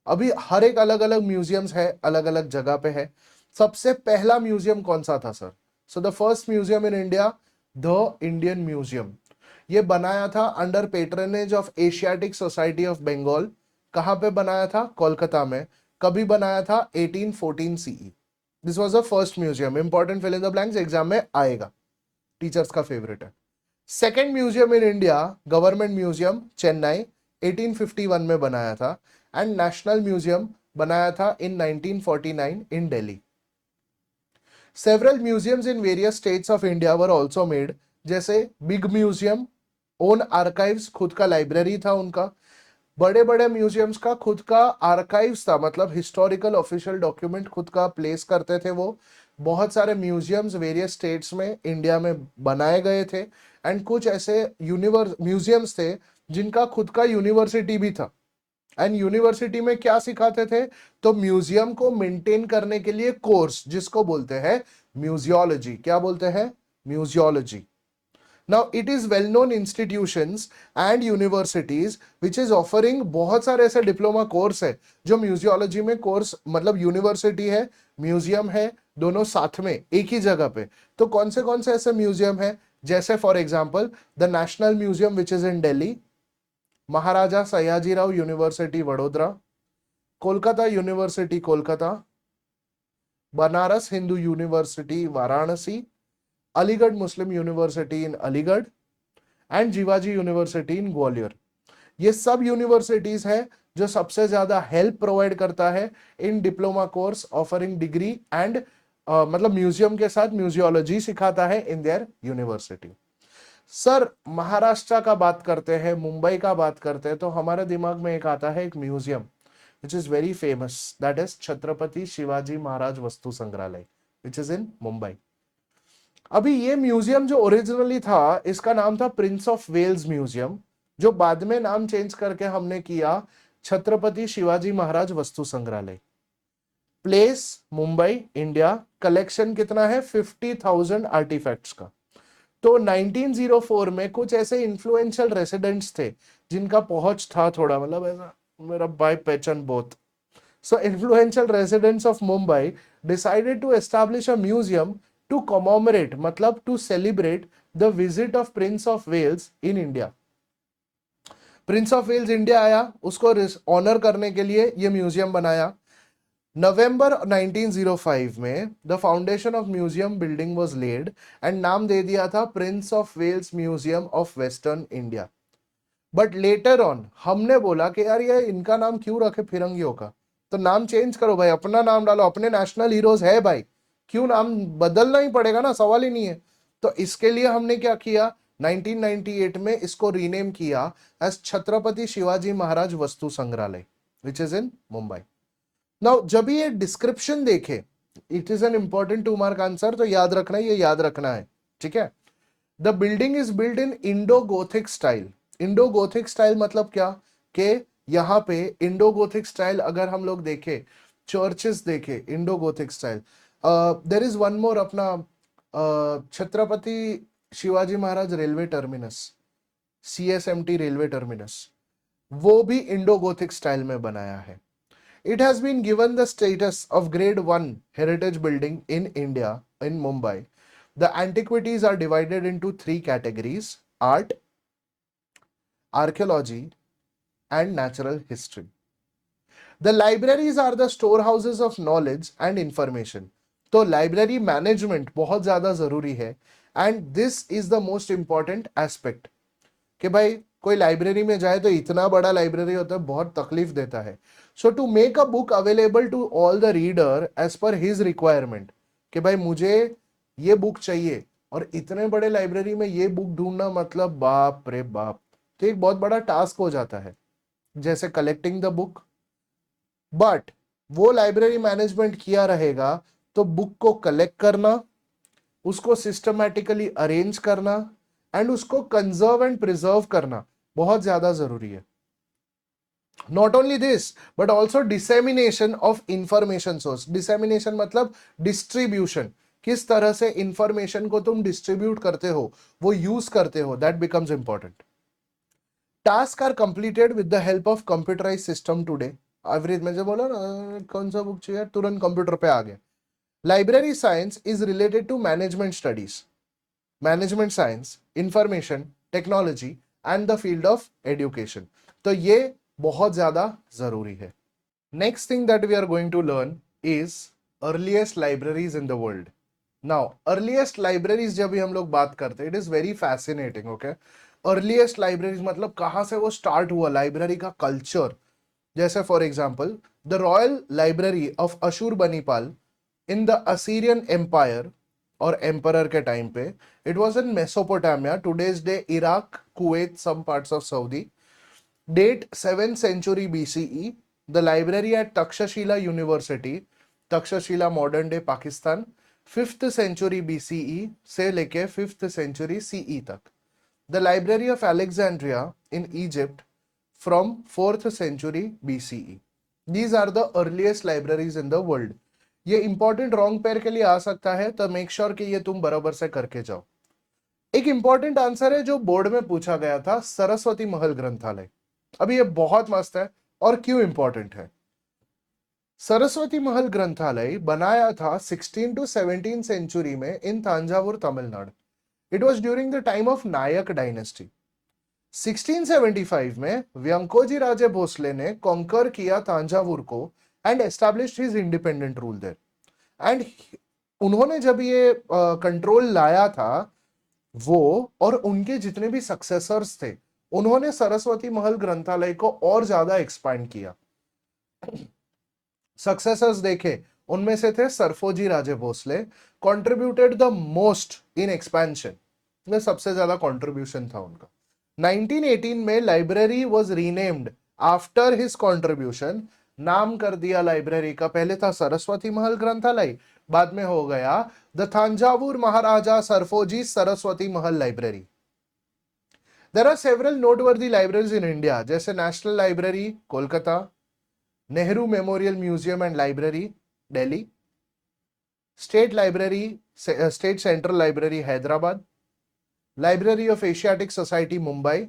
अभी हर एक अलग अलग म्यूजियम्स है, अलग अलग जगह पे है। सबसे पहला म्यूजियम कौन सा था sir? So the first museum in India, the Indian museum. ये बनाया था under patronage of Asiatic Society of Bengal. कहां पे बनाया था? कोलकाता में। कभी बनाया था? 1814 CE. This was the first museum. Important, fill in the blanks, exam में आएगा, टीचर्स का फेवरेट है। Second museum in India, government museum Chennai, 1851 में बनाया था। एंड नेशनल म्यूजियम बनाया था in 1949 in Delhi. Several museums in various states of India were also made, जैसे बिग म्यूजियम, ओन आर्काइव्स, खुद का लाइब्रेरी था उनका। बड़े बड़े म्यूजियम्स का खुद का आर्काइव्स था, मतलब हिस्टोरिकल ऑफिशियल डॉक्यूमेंट खुद का प्लेस करते थे वो। बहुत सारे म्यूजियम्स वेरियस स्टेट्स में इंडिया में बनाए गए थे, एंड कुछ ऐसे म्यूजियम्स थे जिनका खुद का यूनिवर्सिटी भी था। एंड यूनिवर्सिटी में क्या सिखाते थे? तो म्यूजियम को मेंटेन करने के लिए कोर्स, जिसको बोलते हैं म्यूजियोलॉजी। क्या बोलते हैं? Museology. Now it is well known institutions and universities which is offering, बहुत सारे ऐसे डिप्लोमा कोर्स है जो म्यूजियोलॉजी में कोर्स, मतलब यूनिवर्सिटी है, म्यूजियम है, दोनों साथ में एक ही जगह पे। तो कौन से ऐसे म्यूजियम है? जैसे for example the national museum which is in Delhi, Maharaja Sayajirao university Vadodara, Kolkata university Kolkata, Banaras Hindu university Varanasi, Aligarh Muslim university in Aligarh, and Jiwaji university in Gwalior. ये सब यूनिवर्सिटीज है जो सबसे ज्यादा हेल्प प्रोवाइड करता है इन diploma course offering degree and मतलब म्यूजियम के साथ म्यूजियोलॉजी सिखाता है in their university. Sir Maharashtra का बात करते हैं, मुंबई का बात करते हैं, तो हमारे दिमाग में एक आता है एक museum which is very famous, that is Chhatrapati Shivaji Maharaj Vastu Sangrahalaya which is इन मुंबई। अभी ये म्यूजियम जो ओरिजिनली था, इसका नाम था प्रिंस ऑफ वेल्स म्यूजियम, जो बाद में नाम चेंज करके हमने किया छत्रपति शिवाजी महाराज वस्तु संग्रहालय। Place Mumbai, India. कलेक्शन कितना है? 50,000 आर्टिफैक्ट्स का। तो 1904 में कुछ ऐसे इन्फ्लुएंशियल रेसिडेंट्स थे जिनका पहुंच था थोड़ा, मतलब ऐसा मेरा बाय पहचान बहुत। So influential residents of Mumbai decided to establish a museum to commemorate, मतलब to celebrate the visit of prince of Wales in India. Prince of Wales India आया, उसको ऑनर करने के लिए ये म्यूजियम बनाया। नवंबर 1905 में the foundation of museum building was laid, and नाम दे दिया था Prince of Wales museum of western India. But later on हमने बोला कि यार ये इनका नाम क्यों रखे फिरंगियों का, तो नाम चेंज करो भाई, अपना नाम डालो, अपने नेशनल हीरोज है भाई, क्यों नाम बदलना ही पड़ेगा ना, सवाल ही नहीं है। तो इसके लिए हमने क्या किया, 1998 में इसको रीनेम किया as Chhatrapati Shivaji Maharaj Vastu Sangrahalaya, which is in Mumbai. Now जब ये डिस्क्रिप्शन देखे, it is an important 2 mark answer, तो याद रखना है, ये याद रखना है, ठीक है। The building is build in Indo Gothic style. Indo Gothic style मतलब क्या, कि यहाँ पे इंडो गोथिक स्टाइल अगर हम लोग देखें, चर्चेस देखे Indo Gothic style, there is one more अपना Chhatrapati Shivaji Maharaj railway terminus, CSMT railway terminus, वो भी इंडो गोथिक स्टाइल में बनाया है। It has been given the status of Grade 1 heritage building in India, in Mumbai. The antiquities are divided into 3 categories: art, archaeology, and natural history. The libraries are the storehouses of knowledge and information. तो library management बहुत ज़्यादा ज़रूरी है, and this is the most important aspect. कि भाई कोई लाइब्रेरी में जाए तो इतना बड़ा लाइब्रेरी होता है, बहुत तकलीफ देता है। So to make a book available to all the reader as per his requirement, कि भाई मुझे ये बुक चाहिए, और इतने बड़े लाइब्रेरी में ये बुक ढूंढना मतलब बाप रे बाप, तो एक बहुत बड़ा टास्क हो जाता है, जैसे कलेक्टिंग द बुक। बट वो लाइब्रेरी मैनेजमेंट किया रहेगा तो बुक को कलेक्ट करना, उसको सिस्टमैटिकली अरेंज करना एंड उसको कंजर्व एंड प्रिजर्व करना बहुत ज्यादा जरूरी है। Not only this but also dissemination of information source. Dissemination मतलब डिस्ट्रीब्यूशन, किस तरह से इंफॉर्मेशन को तुम डिस्ट्रीब्यूट करते हो, वो यूज करते हो, that becomes important. Task are completed with the help of computerise system today. Average में जो बोला ना कौन सा बुक चाहिए, तुरंत कंप्यूटर पे आ गए। Library science is related to management studies, management science, information technology and the field of education. तो ये बहुत ज्यादा जरूरी है। Next thing that we are going to learn is earliest libraries in the world. Now earliest libraries जब भी हम लोग बात करते हैं, it is very fascinating. Okay, earliest libraries मतलब कहां से वो स्टार्ट हुआ, लाइब्रेरी का कल्चर। जैसे for example the royal library of Ashurbanipal in the Assyrian empire और एम्परर के टाइम पे, it was in Mesopotamia, today's day Iraq, Kuwait, some parts of Saudi. Date 7th century BCE। The library at Takshashila university, Takshashila modern day Pakistan, 5th century BCE से लेके 5th century CE तक। The library of Alexandria in Egypt from 4th century BCE। These are the earliest libraries in the world. ये इंपॉर्टेंट रॉन्ग पेयर के लिए आ सकता है, तो मेक श्योर कि ये तुम बराबर से करके जाओ। एक इंपॉर्टेंट आंसर है जो बोर्ड में पूछा गया था, सरस्वती महल ग्रंथालय। अभी ये बहुत मस्त है, और क्यों इंपॉर्टेंट है। सरस्वती महल ग्रंथालय बनाया था 16 to 17 सेंचुरी में in Thanjavur, Tamil Nadu. It was during the time of Nayak dynasty. 1675 में व्यंकोजी राजे भोसले ने कॉन्कर किया तंजावुर को and established his independent rule there. And उन्होंने जब ये कंट्रोल लाया था, वो और उनके जितने भी सक्सेसर्स थे, उन्होंने सरस्वती महल ग्रंथालय को और ज्यादा एक्सपांड किया। सक्सेसर्स देखे, उनमें से थे Serfoji Raje Bhosale, contributed the most in expansion, में सबसे ज्यादा कंट्रीब्यूशन था उनका। 1918 में library was renamed after his contribution. नाम कर दिया लाइब्रेरी का, पहले था सरस्वती महल ग्रंथालय, बाद में हो गया the Thanjavur Maharaja Serfoji Saraswati Mahal library. There are several noteworthy libraries in India, जैसे national library Kolkata, Nehru memorial museum and library Delhi, state library, state central library Hyderabad, library of Asiatic society Mumbai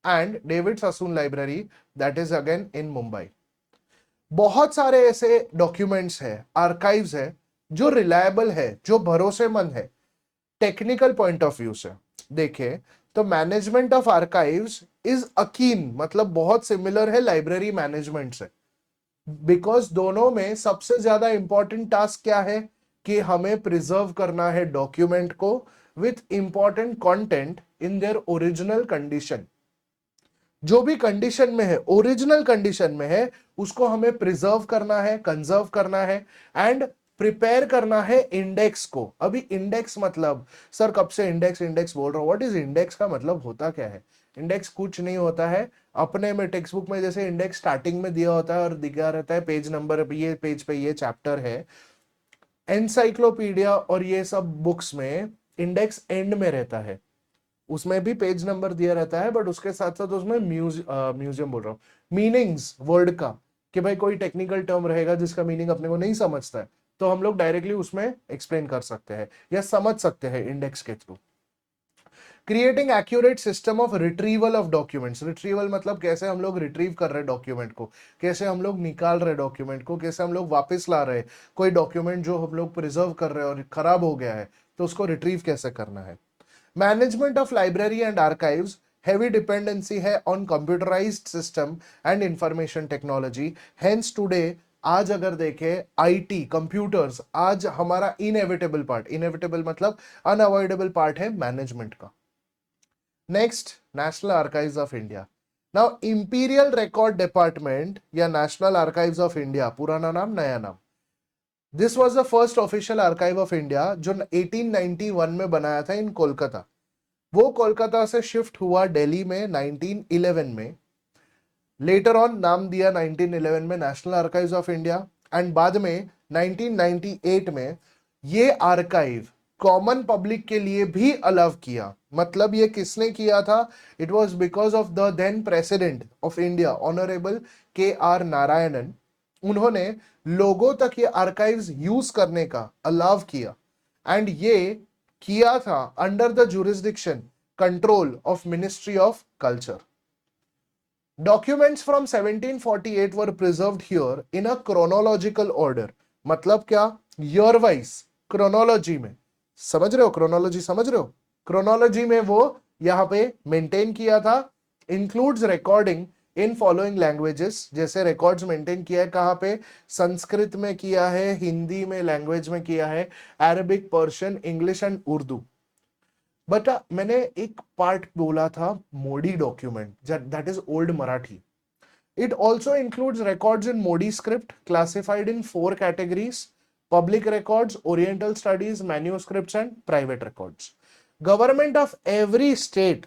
and David Sassoon library, that is again in Mumbai. बहुत सारे ऐसे डॉक्यूमेंट्स है, आर्काइव्स है, जो रिलायबल है, जो भरोसेमंद है टेक्निकल पॉइंट ऑफ व्यू से देखे तो management of archives is akin, मतलब बहुत सिमिलर है लाइब्रेरी मैनेजमेंट से। बिकॉज दोनों में सबसे ज्यादा इंपॉर्टेंट टास्क क्या है कि हमें प्रिजर्व करना है डॉक्यूमेंट को with important content in their original condition. जो भी कंडीशन में है, ओरिजिनल कंडीशन में है, उसको हमें प्रिजर्व करना है, कंजर्व करना है एंड प्रिपेयर करना है इंडेक्स को। अभी इंडेक्स मतलब, सर कब से इंडेक्स इंडेक्स बोल रहा हूं, व्हाट इज इंडेक्स का मतलब होता क्या है? इंडेक्स कुछ नहीं होता है, अपने में टेक्स्ट बुक में जैसे इंडेक्स स्टार्टिंग में दिया होता है और दिखा रहता है पेज नंबर, ये पेज पे ये चैप्टर है, एनसाइक्लोपीडिया और ये सब बुक्स में इंडेक्स एंड में रहता है। उसमें भी पेज नंबर दिया रहता है, बट उसके साथ साथ उसमें म्यूजियम बोल रहा हूँ, मीनिंग्स वर्ड का, कि भाई कोई टेक्निकल टर्म रहेगा जिसका मीनिंग अपने को नहीं समझता है, तो हम लोग डायरेक्टली उसमें एक्सप्लेन कर सकते हैं या समझ सकते हैं इंडेक्स के through. Creating accurate system of retrieval of documents. Retrieval मतलब कैसे हम लोग रिट्रीव कर रहे हैं डॉक्यूमेंट को, कैसे हम लोग निकाल रहे डॉक्यूमेंट को, कैसे हम लोग वापस ला रहे हैं कोई डॉक्यूमेंट जो हम लोग प्रिजर्व कर रहे हैं और खराब हो गया है, तो उसको रिट्रीव कैसे करना है। Management of library and archives, heavy dependency है on computerized system and information technology, hence today आज अगर देखे आईटी कंप्यूटर्स आज हमारा इनएविटेबल पार्ट, इनएविटेबल मतलब अनअवॉइडेबल पार्ट है मैनेजमेंट का। Next, national archives of India. Now imperial record department या नेशनल आर्काइव्स ऑफ इंडिया, पुराना नाम नया नाम, this was the first official archive of India जो 1891 में बनाया था इन कोलकाता। वो कोलकाता से शिफ्ट हुआ दिल्ली में 1911 में, लेटर ऑन नाम दिया 1911 में national archives of India, and बाद में 1998 में ये आर्काइव कॉमन पब्लिक के लिए भी अलाउ किया। मतलब ये किसने किया था? It was because of the then president of India honourable K R. Narayanan. उन्होंने लोगों तक ये आर्काइव्स यूज करने का अलाउ किया, एंड ये किया था under the jurisdiction control of ministry of culture. Documents from 1748 were preserved here in a chronological order. मतलब क्या? ईयर वाइज क्रोनोलॉजी में, समझ रहे हो? क्रोनोलॉजी समझ रहे हो? क्रोनोलॉजी में वो यहां पे मेंटेन किया था। Includes recording in following languages, जैसे रिकॉर्ड्स मेंटेन किया है कहां पे? संस्कृत में किया है, हिंदी में लैंग्वेज में किया है, Arabic, Persian, English and Urdu. But मैंने एक पार्ट बोला था Modi document, that is old Marathi. It also includes records in Modi script classified in 4 categories: public records, oriental studies, manuscripts and private records. Government of every state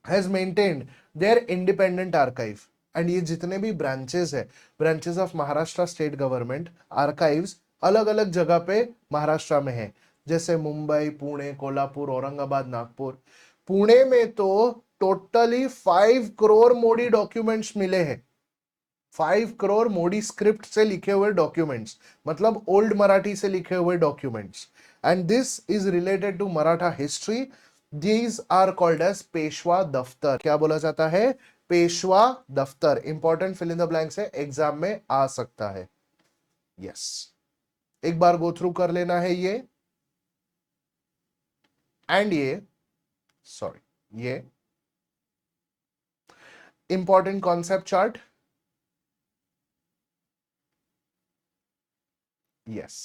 has maintained their independent archive, and ये जितने भी ब्रांचेस है, branches of Maharashtra state government archives अलग अलग जगह पे महाराष्ट्र में है, जैसे मुंबई, पुणे, कोल्हापुर, औरंगाबाद, नागपुर। पुणे में तो टोटली 5 करोड़ मोडी डॉक्यूमेंट्स मिले हैं, 5 करोड़ मोडी स्क्रिप्ट से लिखे हुए डॉक्यूमेंट्स, मतलब ओल्ड मराठी से लिखे हुए documents, and this is related to Maratha history. These are called as Peshwa Daftar. क्या बोला जाता है? Peshwa Daftar. Important fill in the blanks है, एग्जाम में आ सकता है। यस, एक बार गो थ्रू कर लेना है ये एंड ये, सॉरी, ये important concept chart. Yes.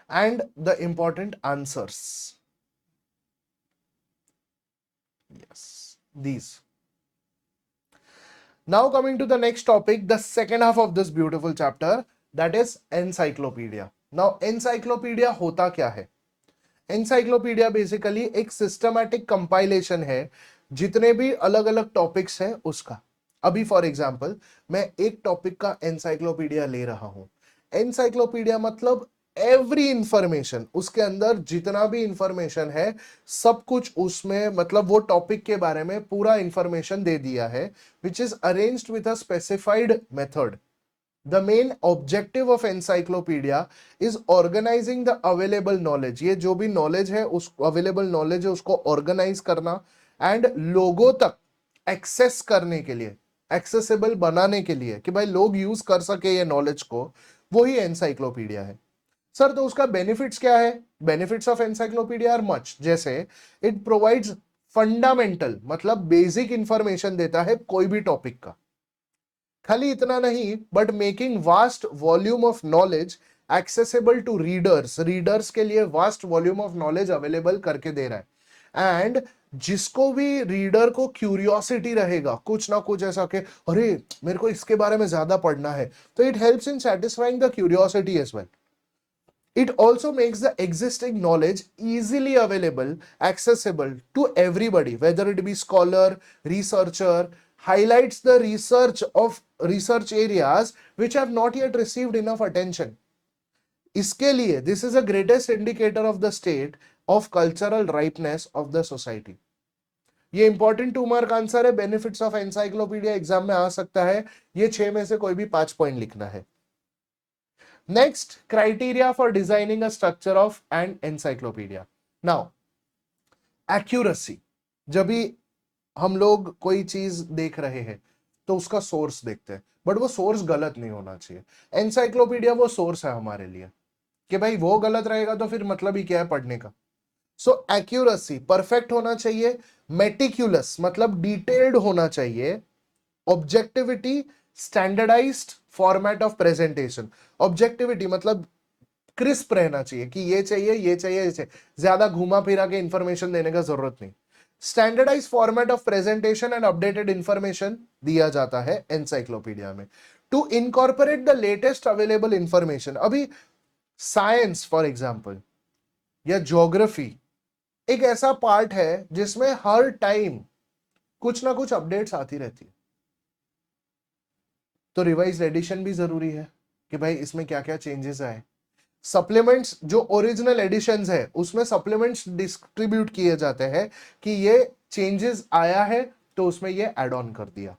And the important answers. Yes. These. Now coming to the next topic, the second half of this beautiful chapter, that is encyclopedia. Now encyclopedia होता क्या है? Encyclopedia basically एक systematic compilation है जितने भी अलग अलग टॉपिक्स हैं उसका। अभी फॉर एग्जाम्पल मैं एक टॉपिक का एनसाइक्लोपीडिया ले रहा हूं। एनसाइक्लोपीडिया मतलब एवरी इंफॉर्मेशन, उसके अंदर जितना भी इंफॉर्मेशन है सब कुछ उसमें, मतलब वो टॉपिक के बारे में पूरा इंफॉर्मेशन दे दिया है, which is arranged with a specified method. The main objective of encyclopedia is organizing the available knowledge. ये जो भी नॉलेज है, उस अवेलेबल नॉलेज है उसको ऑर्गेनाइज करना एंड लोगों तक एक्सेस करने के लिए, एक्सेसिबल बनाने के लिए, कि भाई लोग यूज कर सके ये नॉलेज को, वो ही एनसाइक्लोपीडिया है। सर तो उसका बेनिफिट्स क्या है? Benefits of encyclopedia are much, जैसे इट प्रोवाइड्स फंडामेंटल मतलब बेसिक इंफॉर्मेशन देता है कोई भी टॉपिक का। खाली इतना नहीं, but making vast volume of knowledge accessible to readers, readers के लिए vast volume of knowledge available करके दे रहा है। एंड जिसको भी रीडर को क्यूरियोसिटी रहेगा, कुछ ना कुछ ऐसा कि अरे मेरे को इसके बारे में ज्यादा पढ़ना है, तो it helps in satisfying the curiosity as well. It also makes the existing knowledge easily available, accessible to everybody, whether it be scholar, researcher, highlights the research areas which have not yet received enough attention. इसके लिए this is the greatest indicator of the state of cultural ripeness of the society. ये इंपॉर्टेंट 2 मार्क आंसर है. बेनिफिट्स ऑफ एनसाइक्लोपीडिया एग्जाम में आ सकता है. ये 6 में से कोई भी 5 पॉइंट लिखना है. Next, criteria for designing a structure of an encyclopedia. Now accuracy. जब भी हम लोग कोई चीज देख रहे हैं तो उसका सोर्स देखते हैं, बट वो सोर्स गलत नहीं होना चाहिए. एनसाइक्लोपीडिया वो सोर्स है हमारे लिए कि भाई वो गलत रहेगा तो फिर मतलब ही क्या है पढ़ने का. सो एक्यूरेसी परफेक्ट होना चाहिए. मेटिक्यूलस मतलब डिटेल्ड होना चाहिए. Objectivity, standardised format of presentation. Objectivity मतलब क्रिस्प रहना चाहिए कि ये चाहिए ये चाहिए ये चाहिए, ज्यादा घुमा फिरा के इंफॉर्मेशन देने का जरूरत नहीं. Standardise format of presentation and updated information दिया जाता है एनसाइक्लोपीडिया में to incorporate the latest available information. अभी साइंस फॉर एग्जाम्पल या ज्योग्राफी एक ऐसा पार्ट है जिसमें हर टाइम कुछ ना कुछ अपडेट्स आती रहती है, तो रिवाइज एडिशन भी जरूरी है कि भाई इसमें क्या क्या चेंजेस आए. सप्लीमेंट्स जो ओरिजिनल एडिशंस है उसमें सप्लीमेंट्स डिस्ट्रीब्यूट किए जाते हैं कि ये चेंजेस आया है तो उसमें ये ऐड ऑन कर दिया.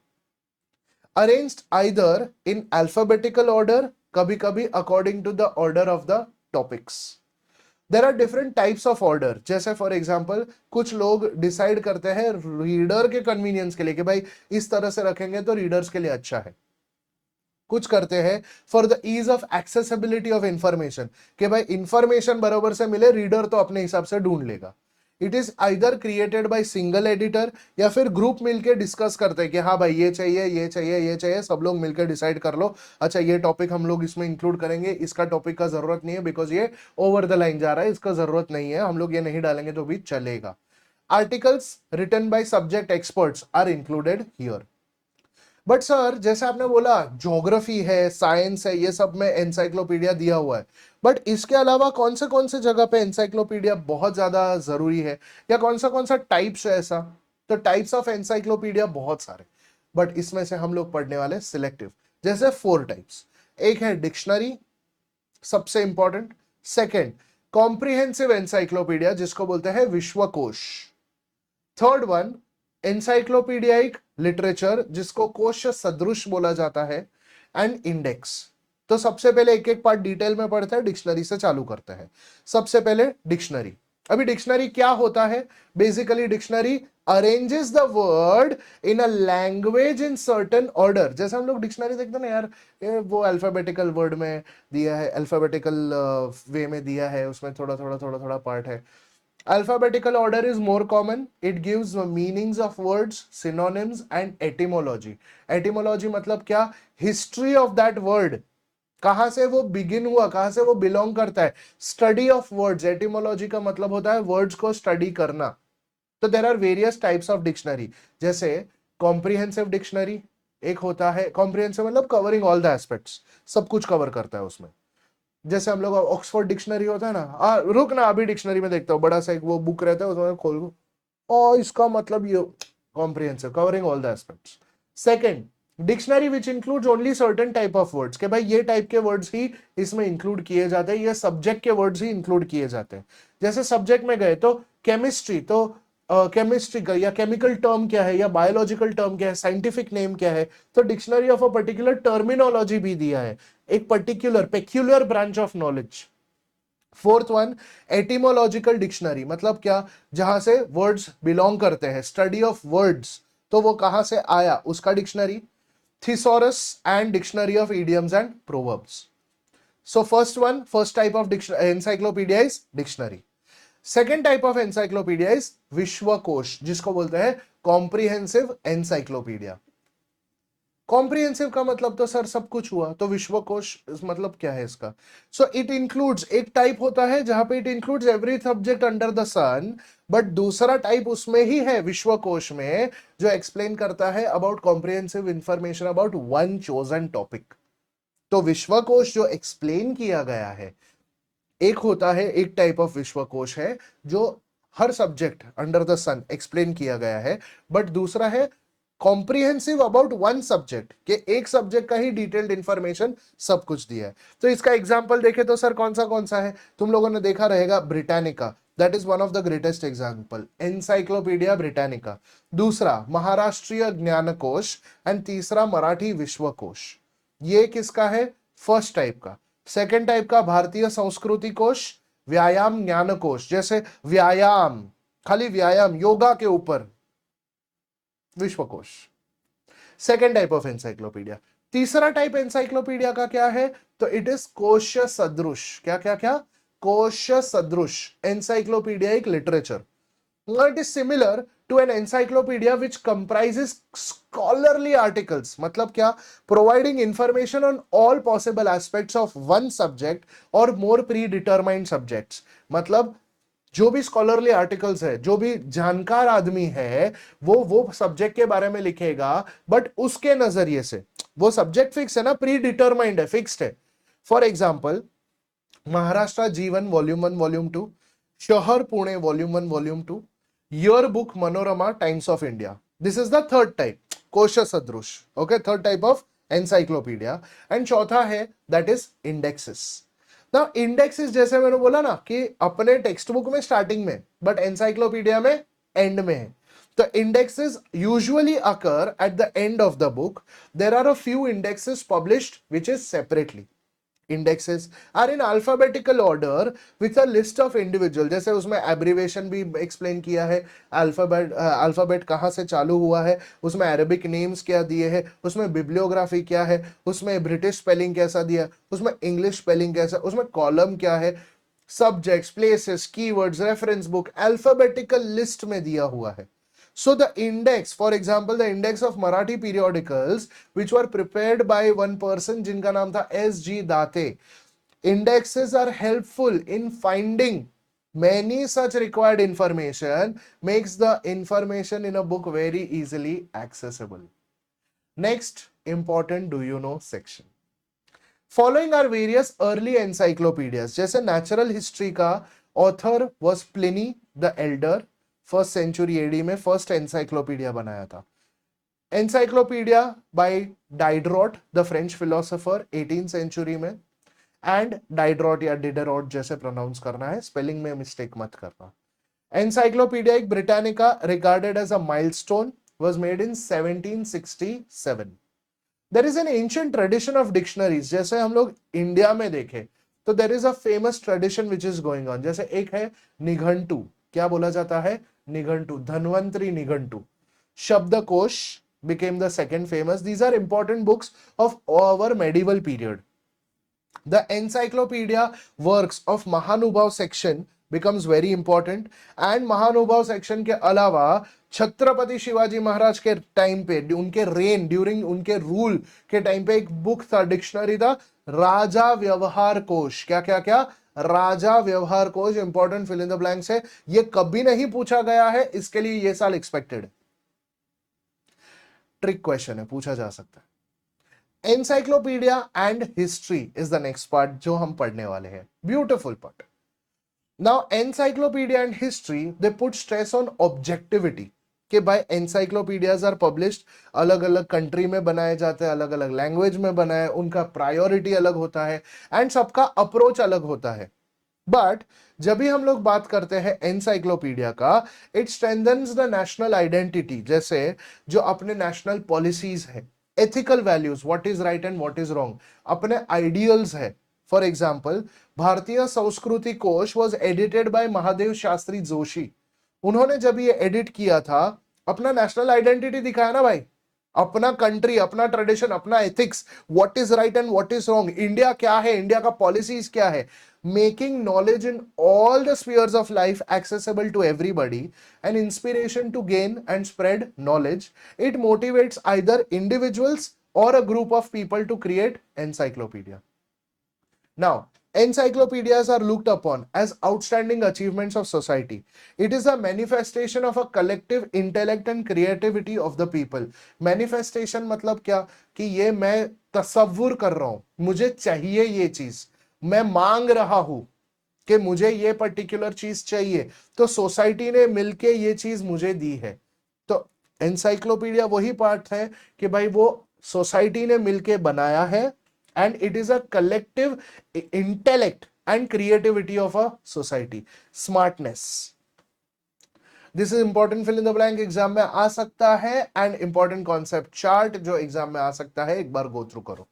Arranged either in alphabetical order, कभी कभी according to the order of the topics. There are different types of order. जैसे फॉर एग्जाम्पल कुछ लोग डिसाइड करते हैं रीडर के कन्वीनियंस के लिए कि भाई इस तरह से रखेंगे तो रीडर्स के लिए अच्छा है. कुछ करते हैं for the ease of accessibility of information कि भाई इंफॉर्मेशन बराबर से मिले, रीडर तो अपने हिसाब से ढूंढ लेगा. It is either created by single editor या फिर ग्रुप मिलकर डिस्कस करते हैं कि हाँ भाई ये चाहिए ये चाहिए ये चाहिए, सब लोग मिलकर डिसाइड कर लो अच्छा ये टॉपिक हम लोग इसमें इंक्लूड करेंगे, इसका टॉपिक का जरूरत नहीं है बिकॉज ये ओवर द लाइन जा रहा है, इसका जरूरत नहीं है, हम लोग ये नहीं डालेंगे तो भी चलेगा. Articles written by subject experts are included here. But sir जैसे आपने बोला ज्योग्राफी है, साइंस है, ये सब में एनसाइक्लोपीडिया दिया हुआ है, बट इसके अलावा कौन से जगह पे एनसाइक्लोपीडिया बहुत ज्यादा जरूरी है या कौन सा टाइप्स है ऐसा. तो टाइप्स ऑफ एनसाइक्लोपीडिया बहुत सारे, बट इसमें से हम लोग पढ़ने वाले सिलेक्टिव. जैसे 4 टाइप्स. एक है डिक्शनरी, सबसे इंपॉर्टेंट. सेकेंड कॉम्प्रिहेंसिव एनसाइक्लोपीडिया जिसको बोलते हैं विश्वकोश. थर्ड वन एनसाइक्लोपीडियाइक लिटरेचर जिसको कोश सदृश बोला जाता है. And index. तो सबसे पहले एक एक पार्ट डिटेल में पढ़ते हैं, डिक्शनरी से चालू करते हैं. सबसे पहले डिक्शनरी. अभी डिक्शनरी क्या होता है? Basically dictionary arranges the word in a language in certain order. जैसे हम लोग डिक्शनरी देखते हैं ना यार, वो अल्फाबेटिकल वर्ड में दिया है, अल्फाबेटिकल वे में दिया है, उसमें थोड़ा थोड़ा पार्ट है. Alphabetical order is more common. It gives meanings of words, synonyms and etymology. Etymology मतलब क्या? History of that word. कहां से वो बिगिन हुआ, कहां से वो बिलोंग करता है. Study of words. एटिमोलॉजी का मतलब होता है वर्ड्स को स्टडी करना. तो there are various types of dictionary. जैसे कॉम्प्रिहेंसिव डिक्शनरी एक होता है. कॉम्प्रिहेंसिव मतलब कवरिंग ऑल द एस्पेक्ट्स, सब कुछ कवर करता है उसमें. जैसे हम लोग ऑक्सफोर्ड डिक्शनरी होता है ना, रुक ना अभी डिक्शनरी में देखता हूँ, बड़ा सा एक वो बुक रहता है उसमें खोल और इसका मतलब ये comprehensive, covering all the aspects. Second dictionary which includes only certain type of words के भाई ये टाइप के वर्ड्स ही इसमें इंक्लूड किए जाते हैं, ये सब्जेक्ट के वर्ड्स ही इंक्लूड किए जाते हैं. जैसे सब्जेक्ट में गए तो केमिस्ट्री, तो केमिस्ट्री का या केमिकल टर्म क्या है या बायोलॉजिकल टर्म क्या है, साइंटिफिक नेम क्या है, तो dictionary of a particular terminology भी दिया है, एक particular peculiar branch of knowledge. Fourth one etymological dictionary मतलब क्या? जहां से वर्ड्स बिलोंग करते हैं, स्टडी ऑफ वर्ड्स, तो वो कहां से आया उसका dictionary. Thesaurus and dictionary of idioms and proverbs. So first type of encyclopedia is dictionary. Second type of encyclopedia is विश्वकोश जिसको बोलते हैं कॉम्प्रिहेंसिव एनसाइक्लोपीडिया. कॉम्प्रिहेंसिव का मतलब तो सर सब कुछ हुआ, तो विश्वकोश मतलब क्या है इसका? सो इट इंक्लूड्स, एक टाइप होता है जहां पे it includes every subject under the sun, but दूसरा टाइप उसमें ही है विश्वकोश में जो एक्सप्लेन करता है about comprehensive information about one chosen topic. तो विश्वकोश जो एक्सप्लेन किया गया है, एक होता है, एक टाइप ऑफ विश्वकोश है जो हर subject under the sun explain किया गया है, बट दूसरा है कॉम्प्रिहेंसिव अबाउट वन सब्जेक्ट, के एक सब्जेक्ट का ही डिटेल्ड इंफॉर्मेशन सब कुछ दिया है। तो इसका एग्जांपल देखे तो सर कौन सा है? तुम लोगों ने देखा रहेगा Britannica, that is one of the greatest example, encyclopedia Britannica. दूसरा महाराष्ट्रीय ज्ञानकोश, एंड तीसरा मराठी विश्वकोश। ये किसका है? फर्स्ट टाइप का। सेकेंड टाइप का भारतीय संस्कृति कोश, व्यायाम ज्ञान कोश, जैसे व्यायाम, खाली व्यायाम योगा के ऊपर विश्वकोश, सेकेंड टाइप ऑफ एनसाइक्लोपीडिया। तीसरा टाइप एनसाइक्लोपीडिया का क्या है? तो इट इज कोश सदृश। क्या क्या क्या? कोश सदृश एनसाइक्लोपीडिया, एक literature. It is similar to an encyclopedia which comprises scholarly articles. मतलब क्या? Providing information on all possible aspects of one subject or more predetermined subjects. मतलब जो भी स्कॉलरली आर्टिकल्स है, जो भी जानकार आदमी है, वो सब्जेक्ट के बारे में लिखेगा, बट उसके नजरिए से। वो सब्जेक्ट फिक्स है ना, प्री डिटरमाइंड है, फिक्स्ड है। फॉर एग्जाम्पल महाराष्ट्र जीवन वॉल्यूम 1 वॉल्यूम 2, शहर Pune volume 1 volume 2, year book Manorama times of India. This is the third type, कोश सदृश। Okay, third type of encyclopedia. And चौथा है दैट इज इंडेक्सेस। ना इंडेक्सेस जैसे मैंने बोला ना कि अपने टेक्स्ट बुक में स्टार्टिंग में, बट एनसाइक्लोपीडिया में एंड में है। तो indexes usually occur at the end of the book. There are a few indexes published which is separately. Indexes are in alphabetical order with a list of individual, जैसे उसमें एब्रीवेशन भी एक्सप्लेन किया है, अल्फाबेट कहाँ से चालू हुआ है, उसमें अरेबिक नेम्स क्या दिए हैं, उसमें बिब्लियोग्राफी क्या है, उसमें ब्रिटिश स्पेलिंग कैसा दिया, उसमें इंग्लिश स्पेलिंग कैसा, उसमें कॉलम क्या है, subjects, places, keywords, reference book, alphabetical list में दिया हुआ है। So the index, for example, the index of Marathi periodicals, which were prepared by one person जिनका नाम था S.G. Date, indexes are helpful in finding many such required information, makes the information in a book very easily accessible. Next important do you know section. Following are various early encyclopedias, जैसे natural history का author was Pliny the Elder, first century AD में फर्स्ट एनसाइक्लोपीडिया बनाया था। Encyclopedia by Diderot the French philosopher 18th century में, एंड डाइडरॉट या डिडरॉट जैसे प्रोनाउंस करना है, स्पेलिंग में मिस्टेक मत करना। एनसाइक्लोपीडिया एक Britannica regarded as a milestone, was made in 1767। There is an ancient tradition of dictionaries, जैसे हम लोग इंडिया में देखें तो there is a famous tradition which is going on. जैसे एक है निघंटू, क्या बोला जाता है? निघंटू, धन्वंतरी निघंटू। शब्दकोश became the second famous. These are important books of our medieval period. The encyclopedia works of महानुभाव section becomes very important, and महानुभाव section के अलावा छत्रपति शिवाजी महाराज के टाइम पे, उनके रेन, ड्यूरिंग उनके रूल के टाइम पे एक बुक था, डिक्शनरी था, राजा व्यवहार कोश। क्या क्या क्या? Raja Vyavahar Kosh. Important, fill in the blanks है, ये कभी नहीं पूछा गया है, इसके लिए ये साल एक्सपेक्टेड है, ट्रिक क्वेश्चन है, पूछा जा सकता है। Encyclopedia and history is the next part जो हम पढ़ने वाले हैं, beautiful part. Now encyclopedia and history they put stress on objectivity, कि भाई एनसाइक्लोपीडियाज आर पब्लिश्ड, अलग अलग कंट्री में बनाए जाते हैं, अलग अलग लैंग्वेज में बनाए, उनका प्रायोरिटी अलग होता है, एंड सबका अप्रोच अलग होता है। बट जब भी हम लोग बात करते हैं एनसाइक्लोपीडिया का, it strengthens the national identity, जैसे जो अपने नेशनल पॉलिसीज है, ethical values, what is right and what is wrong, अपने आइडियल्स है। फॉर एग्जाम्पल भारतीय संस्कृति कोश was edited by Mahadev Shastri Joshi. उन्होंने जब ये एडिट किया था, अपना नेशनल आइडेंटिटी दिखाया ना भाई, अपना कंट्री, अपना ट्रेडिशन, अपना ethics, what is right and what is wrong, India क्या है, इंडिया का पॉलिसीज क्या है, making knowledge in all the spheres of life accessible to everybody, an inspiration to gain and spread knowledge. It motivates either individuals or a group of people to create encyclopedia. Now, encyclopedias are looked upon as outstanding achievements of society. It is a manifestation of a collective intellect and creativity of the people. Manifestation मतलब क्या कि ये मैं तसव्वुर कर रहा हूं, मुझे चाहिए ये चीज, मैं मांग रहा हूं कि मुझे ये पर्टिकुलर चीज चाहिए, तो सोसाइटी ने मिलके ये चीज मुझे दी है. तो एनसाइक्लोपीडिया वही पार्ट है कि भाई वो सोसाइटी ने मिलके बनाया है, and it is a collective intellect and creativity of a society. Smartness, this is important fill in the blank exam में आ सकता है, and important concept chart जो एग्जाम में आ सकता है, एक बार गो थ्रू करो.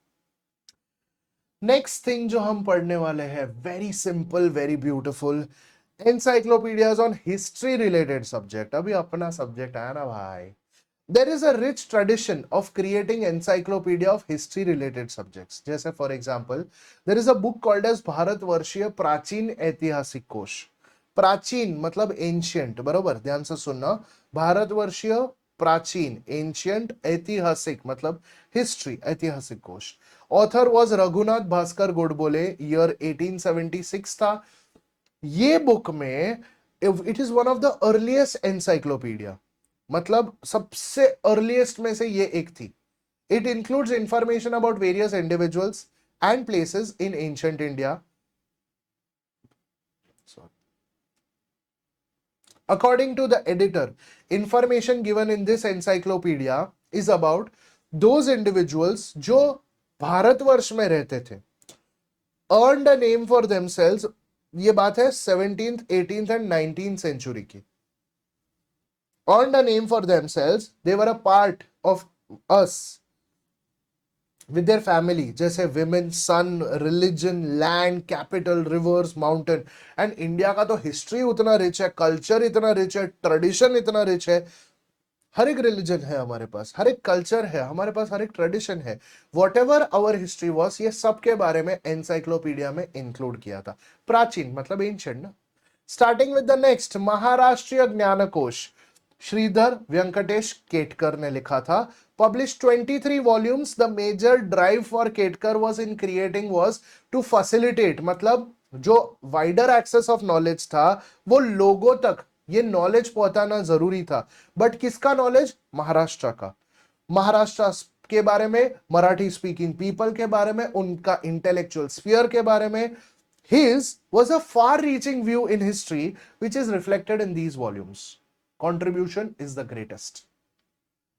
नेक्स्ट थिंग जो हम पढ़ने वाले हैं, very simple very beautiful, encyclopaedias on history related subject. अभी अपना सब्जेक्ट आया ना भाई. There is a rich tradition of creating encyclopedia of history related subjects. जैसे for example, there is a book called as Bharatvarshiya प्राचीन ऐतिहासिक कोश. प्राचीन मतलब ancient, बरोबर, ध्यान से सुनना. भारतवर्षीय प्राचीन ancient, ऐतिहासिक मतलब history, ऐतिहासिक कोश. Author was Raghunath Bhaskar Godbole, year 1876 था. ये बुक में it is one of the earliest encyclopedia, मतलब सबसे अर्लीस्ट में से ये एक थी. It includes information about various individuals and places in ancient India. According to the editor, information given in this encyclopedia is about those individuals जो भारतवर्ष में रहते थे, earned a name for themselves. ये बात है 17th, 18th एंड 19th सेंचुरी की. Earned a name for themselves, they were a part of us with their family, जैसे women, sun, religion, land, capital, rivers, mountain. and India का तो history उतना rich है, culture इतना rich है, tradition इतना rich है. हर एक religion है हमारे पास, हर एक culture है हमारे पास, हर एक tradition है. whatever our history was, ये सब के बारे में encyclopedia में include किया था. प्राचीन मतलब ancient ना. Starting with the next, महाराष्ट्रीय ज्ञानकोश, श्रीधर वेंकटेश केटकर ने लिखा था. Publish 23 volumes. The major drive for Ketkar was in creating was to facilitate, मतलब जो वाइडर एक्सेस ऑफ नॉलेज था वो लोगों तक ये नॉलेज पहुंचाना जरूरी था. बट किसका नॉलेज? महाराष्ट्र का. महाराष्ट्र के बारे में, मराठी स्पीकिंग पीपल के बारे में, उनका इंटेलेक्चुअल स्फीयर के बारे में. His was a far-reaching view in history, which is reflected in these volumes. Contribution is the greatest.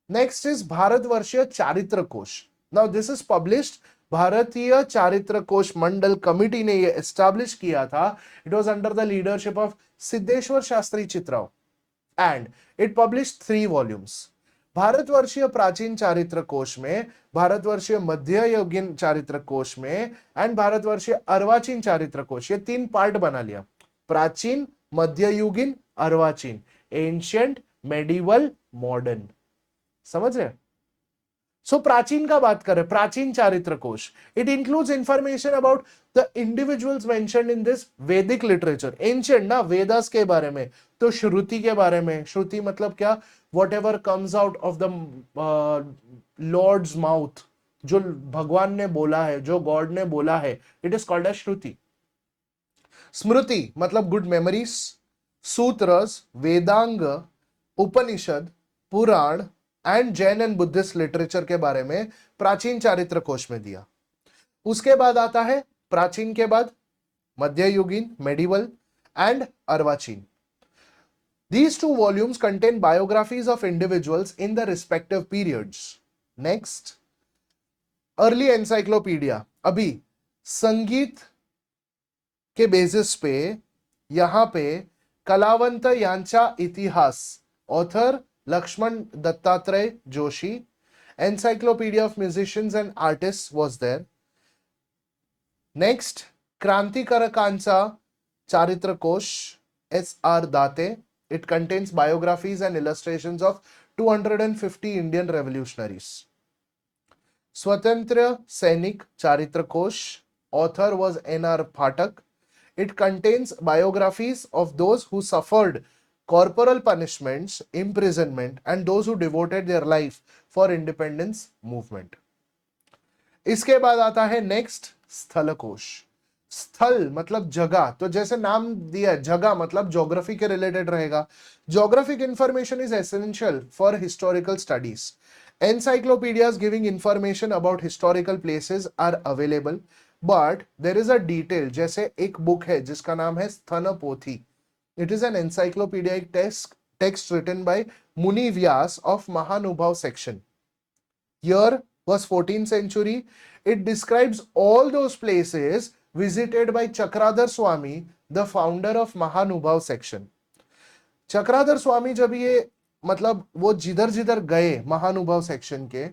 Next is Bharatvarshiya चारित्र कोश. Now this is published, भारतीय चारित्र कोश मंडल कमिटी ने ये एस्टैब्लिश किया था. It was under the leadership of Siddheshwar Shastri Chitrav and it published 3 volumes. Bharatvarshiya प्राचीन चारित्र कोश में, भारतवर्षीय मध्ययुगीन चारित्र कोश में एंड भारतवर्षीय अर्वाचीन चारित्र कोश, ये 3 पार्ट बना लिया. प्राचीन, मध्ययुगीन, अर्वाचीन, एंशियंट, मेडिवल, मॉडर्न. समझ रहे? सो प्राचीन का बात करें, प्राचीन चारित्र कोश, it includes information about the individuals mentioned in this वैदिक लिटरेचर. एंशियंट ना, वेदास के बारे में, तो श्रुति के बारे में. श्रुति मतलब क्या? Whatever comes out of the lord's mouth, जो भगवान ने बोला है, जो गॉड ने बोला है, it is called as Shruti. Smriti मतलब good memories. Sutras, Vedanga, Upanishad, Purana and Jain and Buddhist literature के बारे में प्राचीन चारित्र कोश में दिया. उसके बाद आता है प्राचीन के बाद मध्ययुगीन, medieval and अर्वाचीन. These 2 volumes contain biographies of individuals in the respective periods. Next, early encyclopedia. अभी संगीत के बेसिस पे यहां पे Kalavant Yancha Itihas, author Laxman Dattatreya Joshi. Encyclopedia of musicians and artist was there. Next, Krantikarakancha Charitra Kosh, S.R. Date. It contains biographies and illustrations of 250 Indian revolutionaries. स्वतंत्र सैनिक चारित्र कोश, author was N.R. Phatak. It contains biographies of those who suffered corporal punishments, imprisonment, and those who devoted their life for independence movement. इसके बाद आता है नेक्स्ट स्थलकोश। स्थल मतलब जगह, तो जैसे नाम दिया जगह मतलब ज्योग्राफी के रिलेटेड रहेगा। Geographic information is essential for historical studies. Encyclopedias giving information about historical places are available, but there is a detail, जैसे एक बुक है जिसका नाम है स्थनपोथी। It is an encyclopedic text written by Muni Vyas of Mahanubhav section. Year was 14th century. It describes all those places visited by Chakradhar Swami, the founder of Mahanubhav section. चक्राधर स्वामी जब ये मतलब वो जिधर जिधर गए महानुभव सेक्शन के,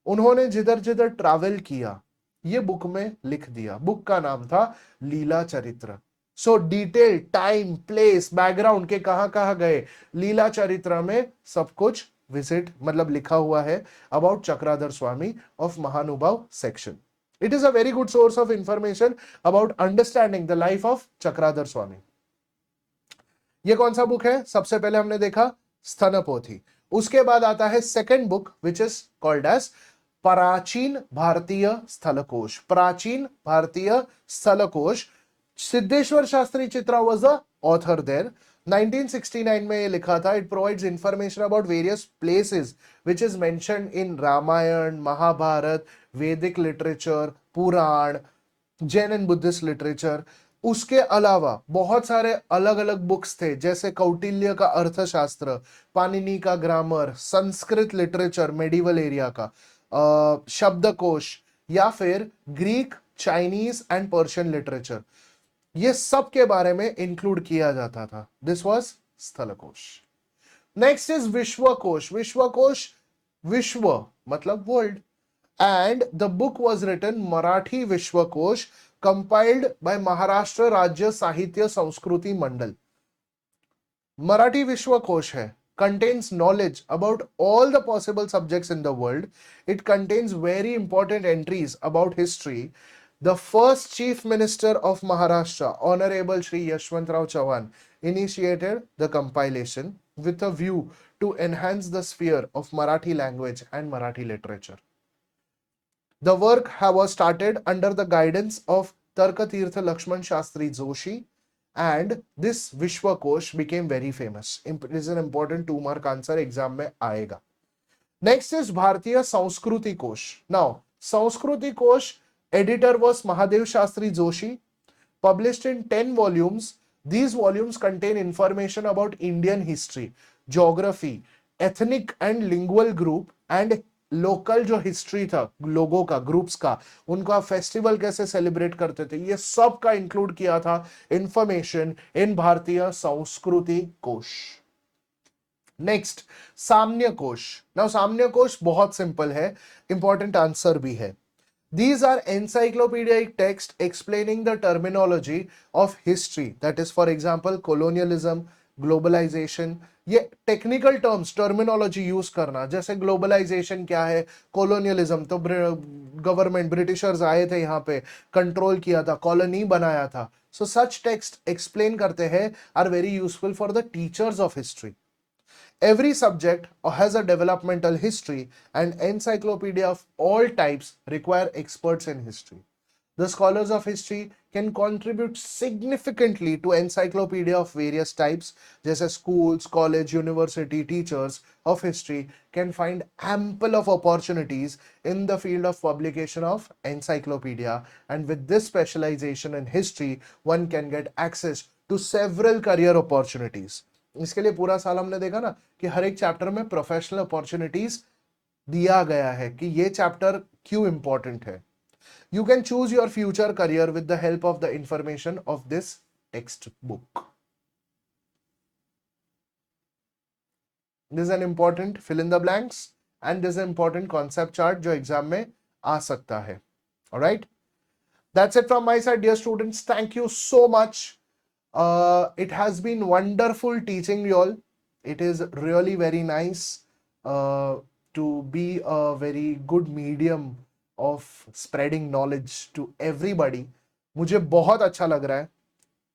उन्होंने जिधर जिधर ट्रैवल किया ये बुक में लिख दिया। बुक का नाम था लीला चरित्र। सो डिटेल, टाइम, प्लेस, बैकग्राउंड के कहां कहां गए, लीला चरित्र में सब कुछ विजिट मतलब लिखा हुआ है about Chakradhar Swami of Mahanubhav section. It is a very good source of information about understanding the life of Chakradhar Swami. ये कौन सा बुक है? सबसे पहले हमने देखा स्थनपोथी। उसके बाद आता है second book which is called as Prachin Bharatiya Sthalkosh. Prachin Bharatiya Sthalkosh, Siddheshwar Shastri Chitra was the author there. 1969 में ये लिखा था। It provides information about various places which is mentioned in Ramayana, Mahabharata, Vedic literature, Purana, Jain and Buddhist literature. उसके अलावा बहुत सारे अलग अलग बुक्स थे, जैसे कौटिल्य का अर्थशास्त्र, पाणिनि का grammar, Sanskrit literature medieval area का, शब्दकोश, या फिर Greek, Chinese and Persian literature, ये सब के बारे में इंक्लूड किया जाता था। This was Sthalkosh. Next is Vishwakosh. Vishwakosh, विश्व मतलब world, and the book was written Marathi Vishwakosh, compiled by Maharashtra Rajya Sahitya Sanskriti Mandal. Marathi Vishwakosh hai, contains knowledge about all the possible subjects in the world. It contains very important entries about history. The first Chief Minister of Maharashtra, Honorable Shri Yashwantrao Chauhan, initiated the compilation with a view to enhance the sphere of Marathi language and Marathi literature. The work was started under the guidance of Tarkatirtha Lakshman Shastri Joshi, and this Vishwakosh became very famous. It is an important 2-mark answer, exam mein aayega. Next is Bharatiya Sanskriti Kosh. Now, Sanskriti Kosh editor was Mahadev Shastri Joshi, published in 10 volumes. These volumes contain information about Indian history, geography, ethnic and lingual group, and local जो हिस्ट्री था लोगों का, ग्रुप्स का, उनका फेस्टिवल कैसे सेलिब्रेट करते थे, ये सब का इंक्लूड किया था इंफॉर्मेशन इन भारतीय संस्कृति कोश। नेक्स्ट, साम्य कोश। नाउ साम्य कोश बहुत सिंपल है, इंपॉर्टेंट आंसर भी है। These are encyclopedic text explaining the terminology of history, that is for example colonialism, globalisation, ये टेक्निकल टर्म्स टर्मिनोलॉजी यूज करना, जैसे ग्लोबलाइजेशन क्या है, कोलोनियलिज्म तो गवर्नमेंट ब्रिटिशर्स आए थे यहाँ पे, कंट्रोल किया था, कॉलोनी बनाया था। सो सच टेक्स्ट एक्सप्लेन करते हैं, are very useful for the teachers of history. Every subject has a developmental history, and encyclopedia of all types require experts in history. The scholars of history can contribute significantly to encyclopedia of various types, just as schools, college, university teachers of history can find ample of opportunities in the field of publication of encyclopedia, and with this specialization in history, one can get access to several career opportunities. इसके लिए पूरा साल हमने देखा ना कि हर एक चैप्टर में प्रोफेशनल अपॉर्चुनिटीज दिया गया है कि ये चैप्टर क्यों इंपॉर्टेंट है। You can choose your future career with the help of the information of this textbook. This is an important fill in the blanks and this is an important concept chart जो एग्जाम में आ सकता है. Alright? That's it from my side, dear students. Thank you so much. It has been wonderful teaching you all. It is really very nice to be a very good medium of spreading knowledge to everybody. मुझे बहुत अच्छा लग रहा है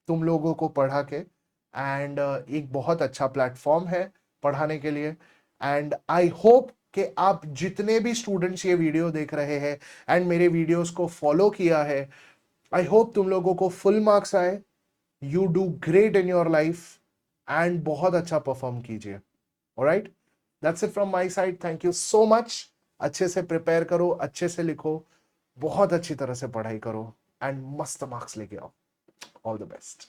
तुम लोगों को पढ़ा के, एंड एक बहुत अच्छा प्लेटफॉर्म है पढ़ाने के लिए, एंड आई होप कि आप जितने भी स्टूडेंट्स ये वीडियो देख रहे हैं एंड मेरे वीडियोस को फॉलो किया है, आई होप तुम लोगों को फुल मार्क्स आए, you do great in your life and बहुत अच्छा परफॉर्म कीजिए। Alright, that's it from my side. Thank you so much. अच्छे से प्रिपेयर करो, अच्छे से लिखो, बहुत अच्छी तरह से पढ़ाई करो एंड मस्त मार्क्स लेके आओ। All the best.